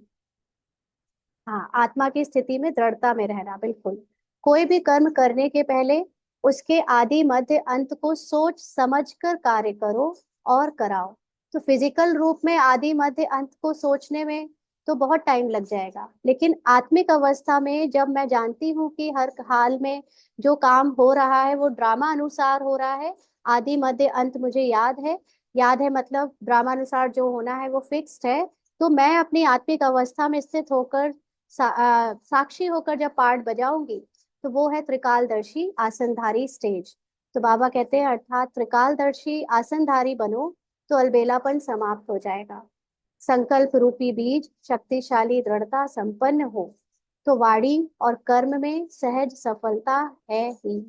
हाँ, आत्मा की स्थिति में दृढ़ता में रहना, बिल्कुल। कोई भी कर्म करने के पहले उसके आदि मध्य अंत को सोच समझकर कार्य करो और कराओ। तो फिजिकल रूप में आदि मध्य अंत को सोचने में तो बहुत टाइम लग जाएगा, लेकिन आत्मिक अवस्था में जब मैं जानती हूँ कि हर हाल में जो काम हो रहा है वो ड्रामा अनुसार हो रहा है, आदि मध्य अंत मुझे याद है मतलब ड्रामानुसार जो होना है वो फिक्स्ड है। तो मैं अपनी आत्मिक अवस्था में स्थित होकर साक्षी होकर जब पाठ बजाऊंगी तो वो है त्रिकालदर्शी आसनधारी स्टेज। तो बाबा कहते हैं अर्थात त्रिकालदर्शी आसनधारी बनो तो अलबेलापन समाप्त हो जाएगा। संकल्प रूपी बीज शक्तिशाली दृढ़ता संपन्न हो तो वाणी और कर्म में सहज सफलता है ही।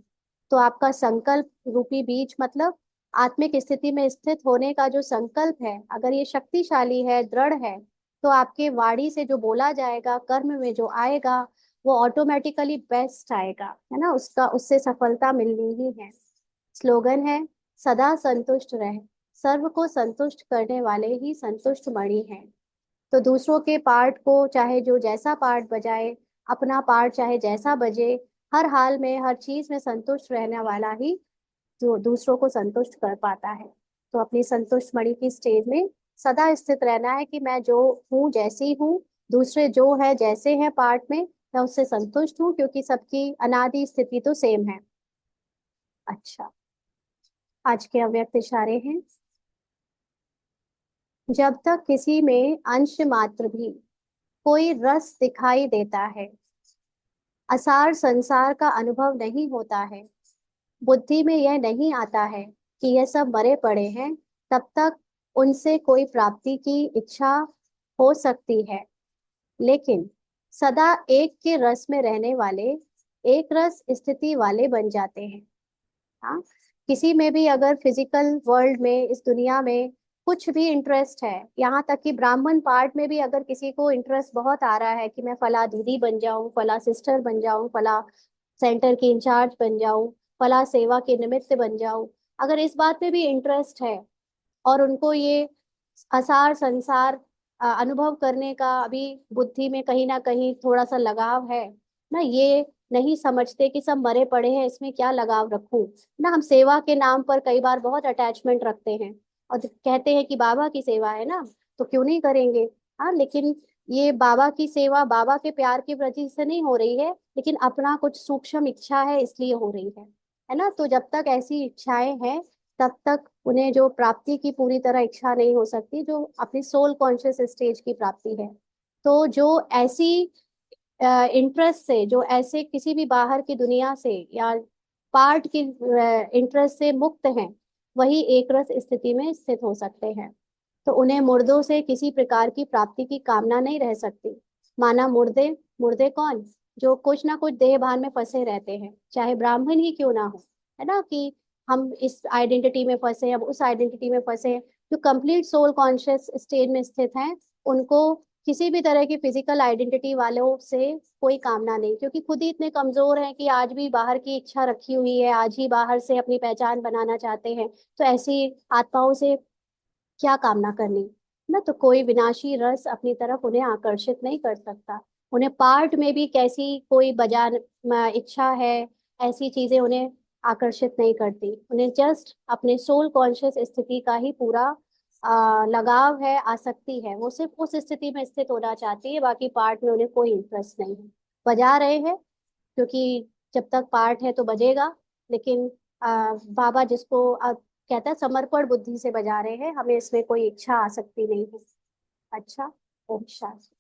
तो आपका संकल्प रूपी बीज मतलब आत्मिक स्थिति में स्थित होने का जो संकल्प है, अगर ये शक्तिशाली है, दृढ़ है, तो आपके वाणी से जो बोला जाएगा, कर्म में जो आएगा, वो ऑटोमेटिकली बेस्ट आएगा, है ना, उसका उससे सफलता मिलनी ही है। स्लोगन है सदा संतुष्ट रहे, सर्व को संतुष्ट करने वाले ही संतुष्ट मणि हैं। तो दूसरों के पार्ट को चाहे जो जैसा पार्ट बजाए, अपना पार्ट चाहे जैसा बजे, हर हाल में हर चीज में संतुष्ट रहने वाला ही जो दूसरों को संतुष्ट कर पाता है। तो अपनी संतुष्ट मणि की स्टेज में सदा स्थित रहना है कि मैं जो हूँ जैसी हूँ, दूसरे जो है जैसे हैं पार्ट में, मैं उससे संतुष्ट हूँ क्योंकि सबकी अनादि स्थिति तो सेम है। अच्छा, आज के अव्यक्त इशारे हैं। जब तक किसी में अंश मात्र भी कोई रस दिखाई देता है, असार संसार का अनुभव नहीं होता है, बुद्धि में यह नहीं आता है कि यह सब मरे पड़े हैं, तब तक उनसे कोई प्राप्ति की इच्छा हो सकती है। लेकिन सदा एक के रस में रहने वाले एक रस स्थिति वाले बन जाते हैं। हाँ, किसी में भी अगर फिजिकल वर्ल्ड में, इस दुनिया में कुछ भी इंटरेस्ट है, यहाँ तक कि ब्राह्मण पार्ट में भी अगर किसी को इंटरेस्ट बहुत आ रहा है कि मैं फला दीदी बन जाऊं, फला सिस्टर बन जाऊं, फला सेंटर की इंचार्ज बन जाऊं, फला सेवा के निमित्त बन जाऊं, अगर इस बात में भी इंटरेस्ट है और उनको ये आसार संसार अनुभव करने का अभी बुद्धि में कहीं ना कहीं थोड़ा सा लगाव है ना, ये नहीं समझते कि सब मरे पड़े हैं, इसमें क्या लगाव रखूं ना। हम सेवा के नाम पर कई बार बहुत अटैचमेंट रखते हैं और कहते हैं कि बाबा की सेवा है ना तो क्यों नहीं करेंगे। हाँ, लेकिन ये बाबा की सेवा बाबा के प्यार की वजह से नहीं हो रही है, लेकिन अपना कुछ सूक्ष्म इच्छा है इसलिए हो रही है ना। तो जब तक ऐसी इच्छाएं हैं तब तक उन्हें जो प्राप्ति की पूरी तरह इच्छा नहीं हो सकती, जो अपनी सोल कॉन्शियस स्टेज की प्राप्ति है। तो जो ऐसी इंटरेस्ट से, जो ऐसे किसी भी बाहर की दुनिया से या पार्ट की इंटरेस्ट से मुक्त हैं, वही एक रस स्थिति में स्थित हो सकते हैं। तो उन्हें मुर्दों से किसी प्रकार की प्राप्ति की कामना नहीं रह सकती। माना मुर्दे, मुर्दे कौन, जो कुछ ना कुछ देह भान में फंसे रहते हैं, चाहे ब्राह्मण ही क्यों ना हो, है ना, कि हम इस आइडेंटिटी में फंसे हैं, अब उस आइडेंटिटी में फंसे हैं। जो कंप्लीट सोल कॉन्शियस स्टेज में स्थित हैं, उनको किसी भी तरह की फिजिकल आइडेंटिटी वालों से कोई कामना नहीं, क्योंकि खुद ही इतने कमजोर हैं कि आज भी बाहर की इच्छा रखी हुई है, आज ही बाहर से अपनी पहचान बनाना चाहते हैं। तो ऐसी आत्माओं से क्या कामना करनी ना। तो कोई विनाशी रस अपनी तरफ उन्हें आकर्षित नहीं कर सकता। उन्हें पार्ट में भी कैसी कोई इच्छा है, ऐसी चीजें उन्हें आकर्षित नहीं करती। उन्हें जस्ट अपने सोल कॉन्शियस स्थिति का ही पूरा लगाव है, आसक्ति है, वो सिर्फ उस स्थिति में स्थित होना चाहती है, बाकी पार्ट में उन्हें कोई इंटरेस्ट नहीं है। बजा रहे हैं क्योंकि जब तक पार्ट है तो बजेगा, लेकिन बाबा जिसको कहता है समर्पण बुद्धि से बजा रहे हैं, हमें इसमें कोई इच्छा आ सकती नहीं है। अच्छा, ओम शांति।